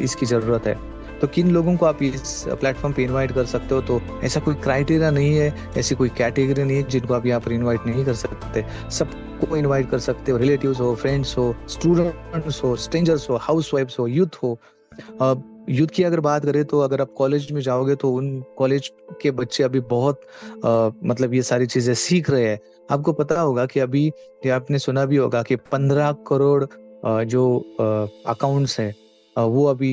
इसकी जरूरत है। तो किन लोगों को आप इस प्लेटफॉर्म पे इनवाइट कर सकते हो, तो ऐसा कोई क्राइटेरिया नहीं है, ऐसी कोई कैटेगरी नहीं है जिनको आप यहाँ पर इनवाइट नहीं कर सकते। सबको इनवाइट कर सकते हो, रिलेटिव्स हो, फ्रेंड्स हो, स्टूडेंट्स हो, स्ट्रेंजर्स हो, हाउसवाइफ्स हो, यूथ हो। यूथ की अगर बात करें, तो अगर आप कॉलेज में जाओगे तो उन कॉलेज के बच्चे अभी बहुत मतलब ये सारी चीजें सीख रहे हैं। आपको पता होगा कि अभी, ये आपने सुना भी होगा कि 15 करोड़ जो अकाउंट्स है, वो अभी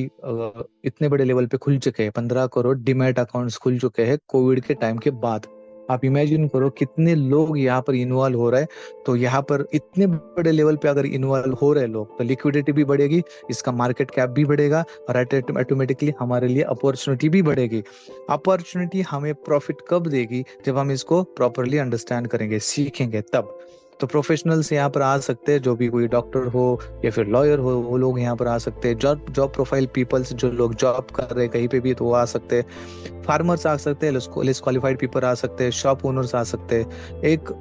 इतने बड़े लेवल पे खुल चुके हैं। 15 करोड़ डीमैट अकाउंट्स खुल चुके हैं कोविड के टाइम के बाद। आप इमेजिन करो कितने लोग यहाँ पर इन्वॉल्व हो रहे हैं। तो यहाँ पर इतने बड़े लेवल पे अगर इन्वॉल्व हो रहे लोग, तो लिक्विडिटी भी बढ़ेगी, इसका मार्केट कैप भी बढ़ेगा, और ऑटोमेटिकली हमारे लिए अपॉर्चुनिटी भी बढ़ेगी। अपॉर्चुनिटी हमें प्रॉफिट कब देगी, जब हम इसको प्रॉपरली अंडरस्टैंड करेंगे, सीखेंगे तब। तो प्रोफेशनल्स यहाँ पर आ सकते हैं, जो भी कोई डॉक्टर हो या फिर लॉयर हो, वो लोग यहाँ पर आ सकते हैं। जॉब प्रोफाइल पीपल्स, जो लोग जॉब कर रहे हैं कहीं पे भी, तो वो आ सकते हैं। फार्मर्स आ सकते हैं, लेस क्वालिफाइड पीपल आ सकते हैं, शॉप ओनर्स आ सकते हैं। एक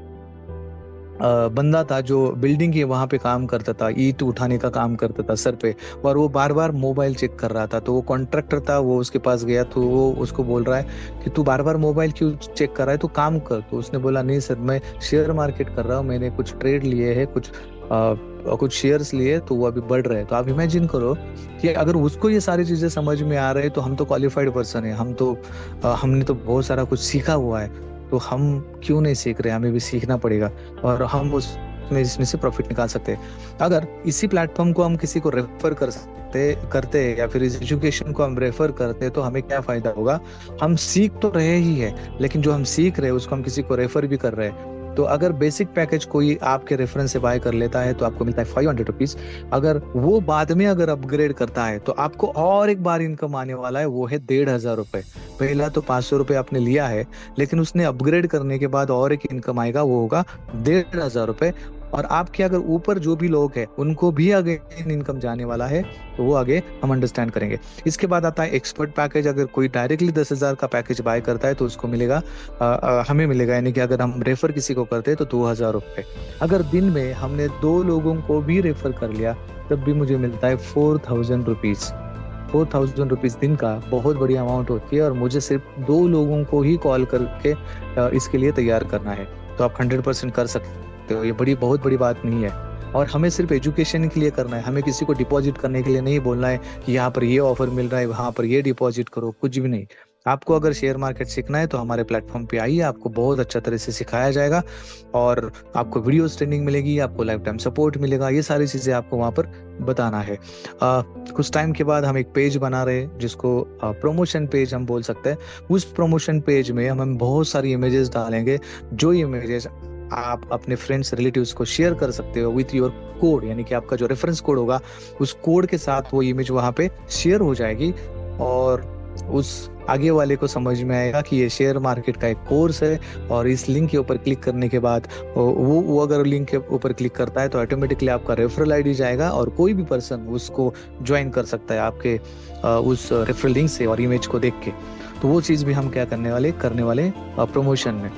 बंदा था जो बिल्डिंग के वहां पे काम करता था, ईंट उठाने का काम करता था सर पे, और वो बार बार मोबाइल चेक कर रहा था। तो वो कॉन्ट्रैक्टर था, वो उसके पास गया, तो वो उसको बोल रहा है कि तू बार बार मोबाइल क्यों चेक कर रहा है, तू काम कर। तो उसने बोला, नहीं सर, मैं शेयर मार्केट कर रहा हूँ, मैंने कुछ ट्रेड लिए है, कुछ शेयर्स लिए, तो वो अभी बढ़ रहे हैं। तो आप इमेजिन करो कि अगर उसको ये सारी चीजें समझ में आ रहे हैं, तो हम तो क्वालिफाइड पर्सन है, हमने तो बहुत सारा कुछ सीखा हुआ है, तो हम क्यों नहीं सीख रहे, हमें भी सीखना पड़ेगा, और हम इसमें से प्रॉफिट निकाल सकते हैं। अगर इसी प्लेटफॉर्म को हम किसी को रेफर करते हैं, या फिर इस एजुकेशन को हम रेफर करते हैं, तो हमें क्या फायदा होगा, हम सीख तो रहे ही है, लेकिन जो हम सीख रहे हैं उसको हम किसी को रेफर भी कर रहे हैं। तो अगर बेसिक पैकेज कोई आपके रेफरेंस से बाय कर लेता है, तो आपको मिलता है 500 रुपीज। अगर वो बाद में अगर अपग्रेड करता है, तो आपको और एक बार इनकम आने वाला है, वो है 1,500 रुपए। पहला तो 500 रुपए आपने लिया है, लेकिन उसने अपग्रेड करने के बाद और एक इनकम आएगा, वो होगा 1,500 रुपए। और आपके अगर ऊपर जो भी लोग हैं उनको भी आगे इनकम जाने वाला है, तो वो आगे हम अंडरस्टैंड करेंगे। इसके बाद आता है एक्सपर्ट पैकेज। अगर कोई डायरेक्टली 10,000 का पैकेज बाय करता है तो उसको मिलेगा, हमें मिलेगा, यानी कि अगर हम रेफर किसी को करते हैं तो 2,000 रुपये। अगर दिन में हमने 2 लोगों को भी रेफर कर लिया तब भी मुझे मिलता है 4,000 रुपीज। 4,000 रुपीज दिन का बहुत बड़ी अमाउंट होती है, और मुझे सिर्फ 2 लोगों को ही कॉल करके इसके लिए तैयार करना है। तो आप 100% कर सकते हो, ये बहुत बड़ी बात नहीं है। और हमें सिर्फ एजुकेशन के लिए करना है, हमें किसी को डिपॉजिट करने के लिए नहीं बोलना है कि यहाँ पर ये ऑफर मिल रहा है, वहां पर ये डिपॉजिट करो, कुछ भी नहीं। आपको अगर शेयर मार्केट सीखना है तो हमारे प्लेटफॉर्म पे आइए, आपको बहुत अच्छा तरह से सिखाया जाएगा, और आपको वीडियो ट्रेनिंग मिलेगी, आपको लाइफ टाइम सपोर्ट मिलेगा, ये सारी चीजें आपको वहां पर बताना है। कुछ टाइम के बाद हम एक पेज बना रहे हैं जिसको प्रमोशन पेज हम बोल सकते हैं। उस प्रमोशन पेज में हम बहुत सारी इमेजेस डालेंगे, जो इमेजेस आप अपने फ्रेंड्स रिलेटिव्स को शेयर कर सकते हो विथ योर कोड, यानी कि आपका जो रेफरेंस कोड होगा उस कोड के साथ वो इमेज वहां पे शेयर हो जाएगी, और उस आगे वाले को समझ में आएगा कि ये शेयर मार्केट का एक कोर्स है। और इस लिंक के ऊपर क्लिक करने के बाद वो अगर लिंक के ऊपर क्लिक करता है तो ऑटोमेटिकली आपका रेफरल आईडी जाएगा, और कोई भी पर्सन उसको ज्वाइन कर सकता है आपके उस रेफरल लिंक से और इमेज को देख के। तो वो चीज़ भी हम क्या करने वाले प्रमोशन में,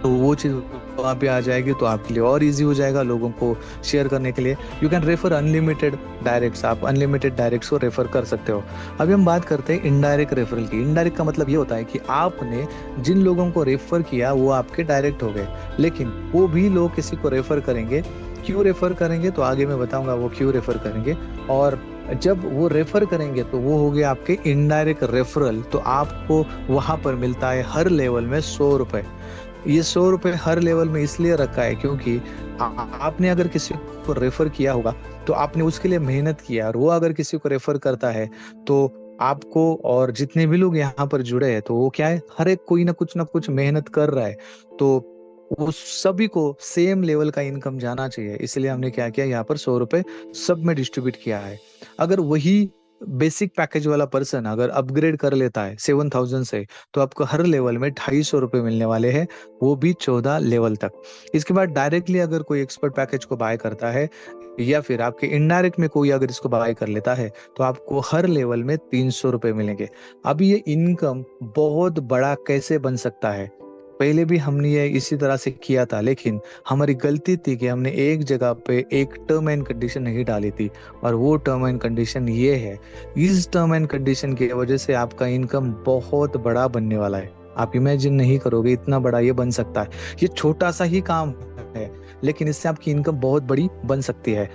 तो वो चीज़ वहाँ पे आ जाएगी, तो आपके लिए और इजी हो जाएगा लोगों को शेयर करने के लिए। You can refer unlimited directs, आप अनलिमिटेड डायरेक्ट्स को रेफर कर सकते हो। अभी हम बात करते हैं इनडायरेक्ट रेफरल की। इनडायरेक्ट का मतलब ये होता है कि आपने जिन लोगों को रेफर किया वो आपके डायरेक्ट हो गए, लेकिन वो भी लोग किसी को रेफर करेंगे। क्यों रेफर करेंगे तो आगे मैं बताऊंगा वो क्यों रेफर करेंगे। और जब वो रेफर करेंगे तो वो हो गए आपके इनडायरेक्ट रेफरल। तो आपको वहां पर मिलता है हर लेवल में 100 रुपए। ये 100 रुपए हर लेवल में इसलिए रखा है क्योंकि आपने अगर किसी को रेफर किया होगा तो आपने उसके लिए मेहनत किया, और वो अगर किसी को रेफर करता है तो आपको, और जितने भी लोग यहाँ पर जुड़े हैं तो वो क्या है, हर एक कोई ना कुछ मेहनत कर रहा है, तो वो सभी को सेम लेवल का इनकम जाना चाहिए। इसलिए हमने क्या किया, यहाँ पर 100 रुपए सब में डिस्ट्रीब्यूट किया है। अगर वही बेसिक पैकेज वाला पर्सन अगर अपग्रेड कर लेता है 7,000 से, तो आपको हर लेवल में 250 रुपए मिलने वाले हैं, वो भी 14 लेवल तक। इसके बाद डायरेक्टली अगर कोई एक्सपर्ट पैकेज को बाय करता है, या फिर आपके इनडायरेक्ट में कोई अगर इसको बाय कर लेता है, तो आपको हर लेवल में 300 रुपए मिलेंगे। अब ये इनकम बहुत बड़ा कैसे बन सकता है, पहले भी हमने ये इसी तरह से किया था, लेकिन हमारी गलती थी कि हमने एक जगह पे एक टर्म एंड कंडीशन नहीं डाली थी, और वो टर्म एंड कंडीशन ये है। इस टर्म एंड कंडीशन की वजह से आपका इनकम बहुत बड़ा बनने वाला है। आप इमेजिन नहीं करोगे इतना बड़ा ये बन सकता है। ये छोटा सा ही काम है, लेकिन इससे आपकी इनकम बहुत बड़ी बन सकती है।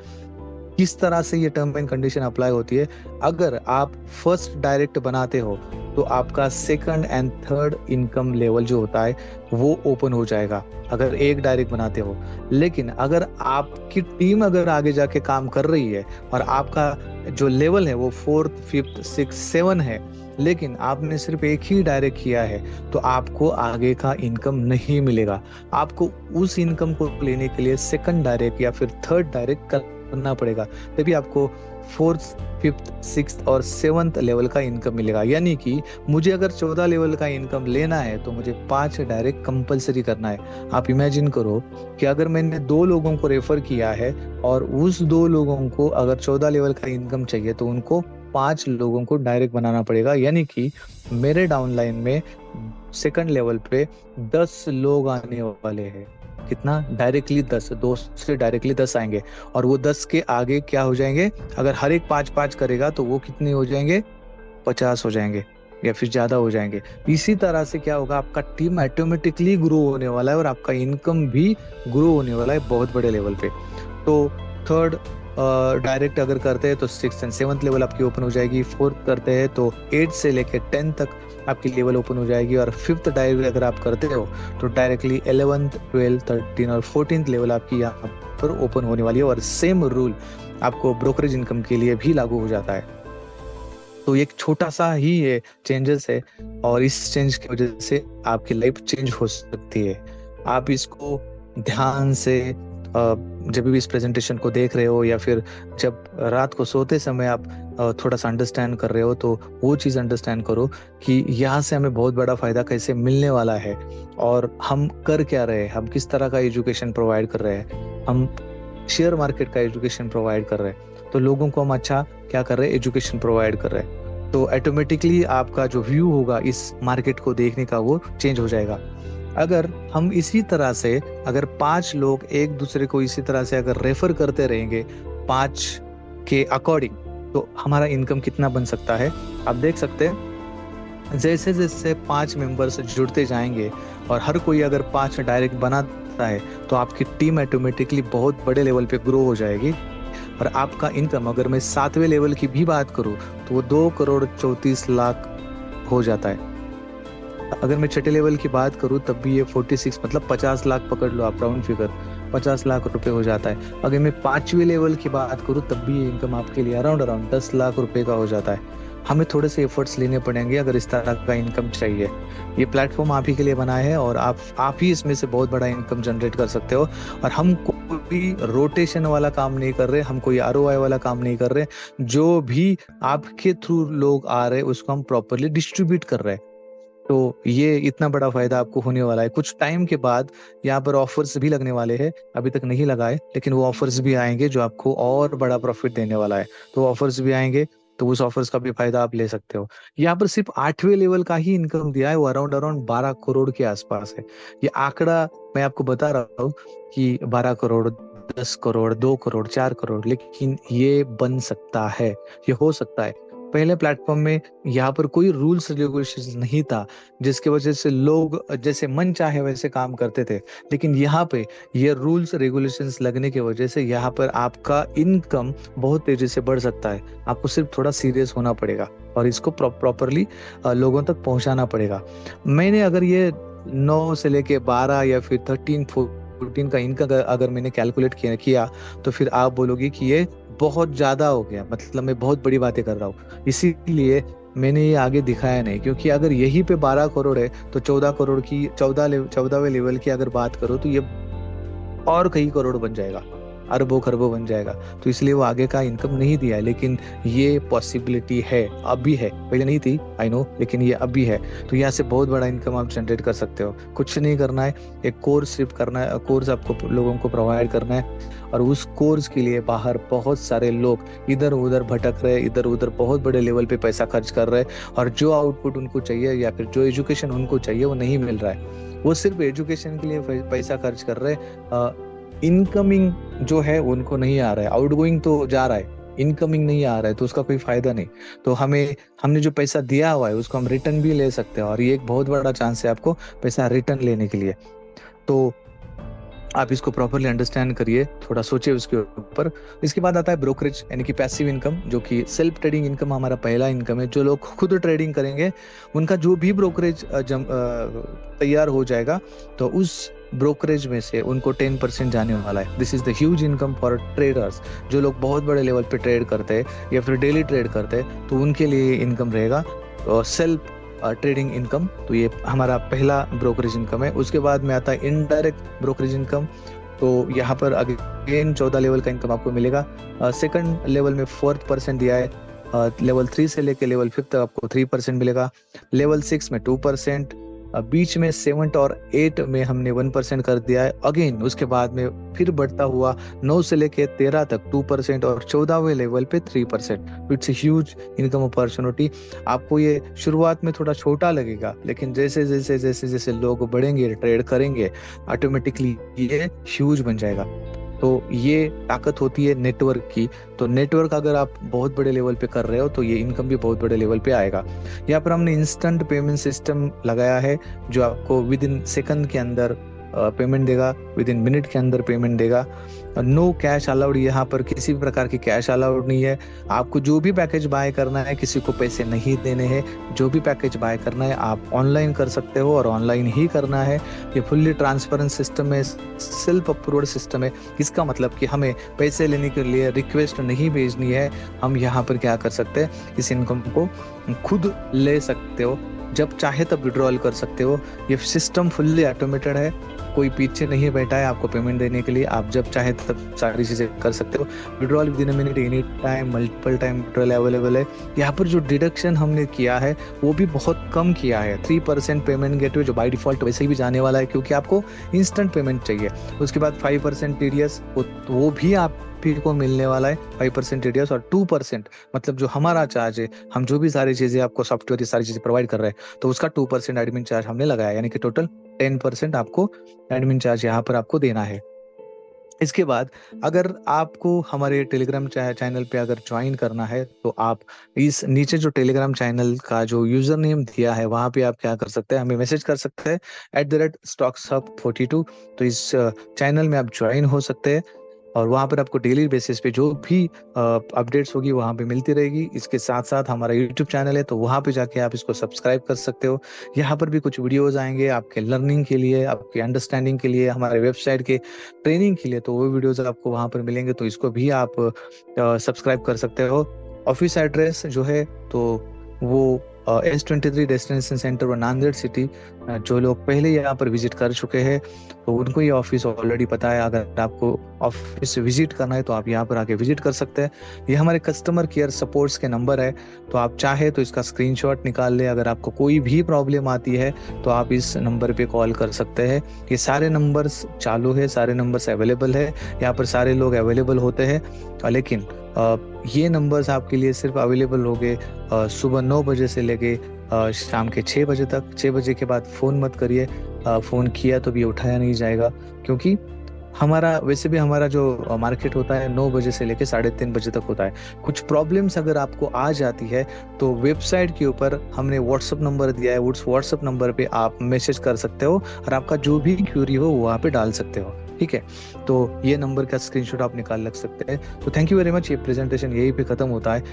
किस तरह से ये टर्म एंड कंडीशन अप्लाई होती है, अगर आप फर्स्ट डायरेक्ट बनाते हो तो आपका second and third income level जो होता है वो ओपन हो जाएगा, अगर एक डायरेक्ट बनाते हो। लेकिन अगर आपकी टीम अगर आगे जाके काम कर रही है और आपका जो लेवल है वो 4th 5th 6th 7 है, लेकिन आपने सिर्फ एक ही डायरेक्ट किया है, तो आपको आगे का इनकम नहीं मिलेगा। आपको उस इनकम को लेने के लिए सेकंड डायरेक्ट या फिर थर्ड डायरेक्ट करना पड़ेगा, तभी आपको 4th 5th 6th और 7th लेवल का इनकम मिलेगा। यानी कि मुझे अगर 14 लेवल का इनकम लेना है तो मुझे 5 डायरेक्ट कंपलसरी करना है। आप इमेजिन करो कि अगर मैंने 2 लोगों को रेफर किया है और उस 2 लोगों को अगर 14 लेवल का इनकम चाहिए तो उनको 5 लोगों को डायरेक्ट बनाना पड़ेगा। यानी कि मेरे डाउनलाइन में सेकंड लेवल पे 10 लोग आने वाले हैं। कितना? डायरेक्टली 10, 2 से डायरेक्टली 10 आएंगे, और वो 10 के आगे क्या हो जाएंगे, अगर हर एक 5-5 करेगा तो वो कितने हो जाएंगे, 50 हो जाएंगे या फिर ज्यादा हो जाएंगे। इसी तरह से क्या होगा, आपका टीम ऑटोमेटिकली ग्रो होने वाला है और आपका इनकम भी ग्रो होने वाला है बहुत बड़े लेवल पे। तो थर्ड डायरेक्ट अगर करते हैं तो 6th एंड 7th लेवल आपकी ओपन हो जाएगी। 4th करते हैं तो 8 से लेके 10 तक आपकी लेवल ओपन हो जाएगी, और 5th डायरेक्ट अगर आप करते हो तो डायरेक्टली 11th 12th 13 और 14th लेवल आपकी यहाँ पर ओपन होने वाली है। और सेम रूल आपको ब्रोकरेज इनकम के लिए भी लागू हो जाता है। तो एक छोटा सा ही ये चेंजेस है, और इस चेंज की वजह से आपकी लाइफ चेंज हो सकती है। आप इसको ध्यान से जब भी इस प्रेजेंटेशन को देख रहे हो, या फिर जब रात को सोते समय आप थोड़ा सा अंडरस्टैंड कर रहे हो, तो वो चीज़ अंडरस्टैंड करो कि यहाँ से हमें बहुत बड़ा फायदा कैसे मिलने वाला है, और हम कर क्या रहे हैं, हम किस तरह का एजुकेशन प्रोवाइड कर रहे हैं। हम शेयर मार्केट का एजुकेशन प्रोवाइड कर रहे हैं, तो लोगों को हम अच्छा क्या कर रहे हैं, एजुकेशन प्रोवाइड कर रहे हैं, तो ऑटोमेटिकली आपका जो व्यू होगा इस मार्केट को देखने का वो चेंज हो जाएगा। अगर हम इसी तरह से, अगर 5 लोग एक दूसरे को इसी तरह से अगर रेफर करते रहेंगे 5 के अकॉर्डिंग, तो हमारा इनकम कितना बन सकता है आप देख सकते हैं। जैसे जैसे 5 मेंबर्स जुड़ते जाएंगे और हर कोई अगर 5 डायरेक्ट बनाता है, तो आपकी टीम ऑटोमेटिकली बहुत बड़े लेवल पे ग्रो हो जाएगी। और आपका इनकम, अगर मैं 7वें लेवल की भी बात करूं, तो वो 2,34,00,000 हो जाता है। अगर मैं 6ठे लेवल की बात करूं, तब भी ये 46 मतलब 50 लाख पकड़ लो आप, राउंड फिगर 50 लाख रुपए हो जाता है। अगर मैं 5वें लेवल की बात करूं, तब भी ये इनकम आपके लिए अराउंड 10 लाख रुपए का हो जाता है। हमें थोड़े से एफर्ट्स लेने पड़ेंगे अगर इस तरह का इनकम चाहिए। ये प्लेटफॉर्म आप ही के लिए बना है और आप ही इसमें से बहुत बड़ा इनकम जनरेट कर सकते हो। और हम कोई रोटेशन वाला काम नहीं कर रहे, हम कोई आरओआई वाला काम नहीं कर रहे। जो भी आपके थ्रू लोग आ रहे हैं उसको हम प्रॉपरली डिस्ट्रीब्यूट कर रहे हैं। तो ये इतना बड़ा फायदा आपको होने वाला है। कुछ टाइम के बाद यहाँ पर ऑफर्स भी लगने वाले हैं, अभी तक नहीं लगाए, लेकिन वो ऑफर्स भी आएंगे जो आपको और बड़ा प्रॉफिट देने वाला है। तो ऑफर्स भी आएंगे, तो उस ऑफर्स का भी फायदा आप ले सकते हो। यहाँ पर सिर्फ 8वें लेवल का ही इनकम दिया है, वो अराउंड 12 करोड़ के आसपास है। ये आंकड़ा मैं आपको बता रहा हूँ कि 12 करोड़, 10 करोड़, 2 करोड़, 4 करोड़, लेकिन ये बन सकता है, ये हो सकता है। पहले प्लेटफॉर्म में यहाँ पर कोई रूल्स रेगुलेशंस नहीं था, जिसकी वजह से लोग जैसे मन चाहे वैसे काम करते थे। लेकिन यहाँ पे ये रूल्स रेगुलेशंस लगने की वजह से यहाँ पर आपका इनकम बहुत तेजी से बढ़ सकता है। आपको सिर्फ थोड़ा सीरियस होना पड़ेगा और इसको प्रॉपरली लोगों तक पहुंचाना पड़ेगा। मैंने अगर ये 9 से लेके 12 या फिर 13-14 का इनकम अगर मैंने कैलकुलेट किया, तो फिर आप बोलोगे कि ये बहुत ज्यादा हो गया, मतलब मैं बहुत बड़ी बातें कर रहा हूँ। इसीलिए मैंने ये आगे दिखाया नहीं, क्योंकि अगर यही पे 12 करोड़ है, तो 14 करोड़ की 14वें लेवल की अगर बात करो, तो ये और कई करोड़ बन जाएगा, अरबों खरबों बन जाएगा। तो इसलिए वो आगे का इनकम नहीं दिया है, लेकिन ये पॉसिबिलिटी है, अभी है, पहले नहीं थी आई नो, लेकिन ये अभी है। तो यहाँ से बहुत बड़ा इनकम आप जनरेट कर सकते हो। कुछ नहीं करना है, एक कोर्स सिर्फ करना है, कोर्स आपको लोगों को प्रोवाइड करना है। और उस कोर्स के लिए बाहर बहुत सारे लोग इधर उधर भटक रहे, इधर उधर बहुत बड़े लेवल पे पैसा खर्च कर रहे हैं, और जो आउटपुट उनको चाहिए या फिर जो एजुकेशन उनको चाहिए वो नहीं मिल रहा है। वो सिर्फ एजुकेशन के लिए पैसा खर्च कर रहे हैं, इनकमिंग जो है उनको नहीं आ रहा है। आउटगोइंग तो जा रहा है, इनकमिंग नहीं आ रहा है, तो उसका कोई फायदा नहीं। तो हमने जो पैसा दिया हुआ है उसको हम रिटर्न भी ले सकते हैं, और ये एक बहुत बड़ा चांस है आपको पैसा रिटर्न लेने के लिए। तो आप इसको प्रॉपरली अंडरस्टैंड करिए, थोड़ा सोचिए उसके ऊपर। इसके बाद आता है ब्रोकरेज, यानी कि पैसिव इनकम, जो कि सेल्फ ट्रेडिंग इनकम हमारा पहला इनकम है। जो लोग खुद ट्रेडिंग करेंगे उनका जो भी ब्रोकरेज तैयार हो जाएगा, तो उस ब्रोकरेज में से उनको 10% जाने वाला है। This is the huge income for traders. जो लोग बहुत बड़े लेवल पे ट्रेड करते हैं या फिर डेली ट्रेड करते हैं, तो उनके लिए इनकम रहेगा सेल्फ ट्रेडिंग इनकम। तो ये हमारा पहला ब्रोकरेज इनकम है। उसके बाद में आता है इनडायरेक्ट ब्रोकरेज इनकम। तो यहाँ पर अगेन 14 लेवल का इनकम आपको मिलेगा। सेकंड लेवल में 4% दिया है। लेवल 3 से लेके लेवल 5 तक आपको 3% मिलेगा। लेवल 6 में 2%, बीच में 7 और 8 में हमने 1% कर दिया है। अगेन उसके बाद में फिर बढ़ता हुआ 9 से लेके 13 तक 2% और 14वें लेवल पे 3%। It's huge income opportunity. आपको ये शुरुआत में थोड़ा छोटा लगेगा, लेकिन जैसे जैसे जैसे जैसे लोग बढ़ेंगे, ट्रेड करेंगे, ऑटोमेटिकली ये ह्यूज बन जाएगा। तो ये ताकत होती है नेटवर्क की। तो नेटवर्क अगर आप बहुत बड़े लेवल पे कर रहे हो, तो ये इनकम भी बहुत बड़े लेवल पे आएगा। यहाँ पर हमने इंस्टेंट पेमेंट सिस्टम लगाया है, जो आपको विद इन सेकंड के अंदर पेमेंट देगा, विद इन मिनट के अंदर पेमेंट देगा। नो कैश अलाउड, यहाँ पर किसी भी प्रकार की कैश अलाउड नहीं है। आपको जो भी पैकेज बाय करना है, किसी को पैसे नहीं देने हैं। जो भी पैकेज बाय करना है आप ऑनलाइन कर सकते हो, और ऑनलाइन ही करना है। ये फुल्ली ट्रांसपेरेंट सिस्टम है, सेल्फ अप्रूव्ड सिस्टम है। इसका मतलब कि हमें पैसे लेने के लिए रिक्वेस्ट नहीं भेजनी है। हम यहाँ पर क्या कर सकते हैं, इस इनकम को खुद ले सकते हो, जब चाहे तब विड्रॉल कर सकते हो। ये सिस्टम फुल्ली ऑटोमेटेड है, कोई पीछे नहीं बैठा है आपको पेमेंट देने के लिए। आप जब चाहे तब सारी चीज़ें कर सकते हो। Withdrawal with in a minute, any time, multiple time withdrawal available है। यहाँ पर जो डिडक्शन हमने किया है वो भी बहुत कम किया है। 3% पेमेंट गेटवे जो बाय डिफॉल्ट वैसे ही भी जाने वाला है, क्योंकि आपको इंस्टेंट पेमेंट चाहिए। उसके बाद 5% टीडीएस, वो भी आप को मिलने वाला है 5% टीडीएस। और 2% मतलब जो हमारा चार्ज है, हम जो भी सारी चीजें आपको सॉफ्टवेयर सारी चीजें प्रोवाइड कर रहे हैं, तो उसका 2% एडमिन चार्ज हमने लगाया, यानी कि टोटल 10% आपको एडमिन चार्ज यहाँ पर आपको देना है। इसके बाद अगर आपको हमारे टेलीग्राम चैनल पे अगर ज्वाइन करना है, तो आप इस नीचे जो टेलीग्राम चैनल का जो यूजर नेम दिया है वहां पे आप क्या कर सकते हैं, हमें मैसेज कर सकते हैं @StocksHub42। तो इस चैनल में आप ज्वाइन हो सकते हैं और वहाँ पर आपको डेली बेसिस पे जो भी अपडेट्स होगी वहाँ पे मिलती रहेगी। इसके साथ साथ हमारा यूट्यूब चैनल है, तो वहाँ पे जाके आप इसको सब्सक्राइब कर सकते हो। यहाँ पर भी कुछ वीडियोज आएंगे आपके लर्निंग के लिए, आपके अंडरस्टैंडिंग के लिए, हमारे वेबसाइट के ट्रेनिंग के लिए, तो वो वीडियोज आपको वहाँ पर मिलेंगे, तो इसको भी आप सब्सक्राइब कर सकते हो। ऑफिस एड्रेस जो है तो वो S23 destination centre Nanded city. जो लोग पहले यहाँ पर विजिट कर चुके हैं तो उनको ये ऑफिस ऑलरेडी पता है। अगर आपको ऑफिस विजिट करना है तो आप यहाँ पर आके विजिट कर सकते हैं। ये हमारे कस्टमर केयर सपोर्ट्स के नंबर है, तो आप चाहे तो इसका स्क्रीनशॉट निकाल ले। अगर आपको कोई भी प्रॉब्लम आती है तो आप इस नंबर पे कॉल कर सकते हैं। ये सारे नंबर्स चालू है, सारे नंबर्स अवेलेबल है, यहाँ पर सारे लोग अवेलेबल होते हैं। लेकिन ये नंबर्स आपके लिए सिर्फ अवेलेबल होंगे सुबह 9 बजे से लेके शाम के 6 बजे तक। 6 बजे के बाद फ़ोन मत करिए, फ़ोन किया तो भी उठाया नहीं जाएगा, क्योंकि हमारा वैसे भी हमारा जो मार्केट होता है 9 बजे से लेके 3:30 बजे तक होता है। कुछ प्रॉब्लम्स अगर आपको आ जाती है तो वेबसाइट के ऊपर हमने व्हाट्सअप नंबर दिया है, उस व्हाट्सअप नंबर पे आप मैसेज कर सकते हो और आपका जो भी क्यूरी हो वो वहाँ पे डाल सकते हो। ठीक है, तो ये नंबर का स्क्रीनशॉट आप निकाल लग सकते हैं। तो थैंक यू वेरी मच। ये प्रेजेंटेशन यहीं पे खत्म होता है।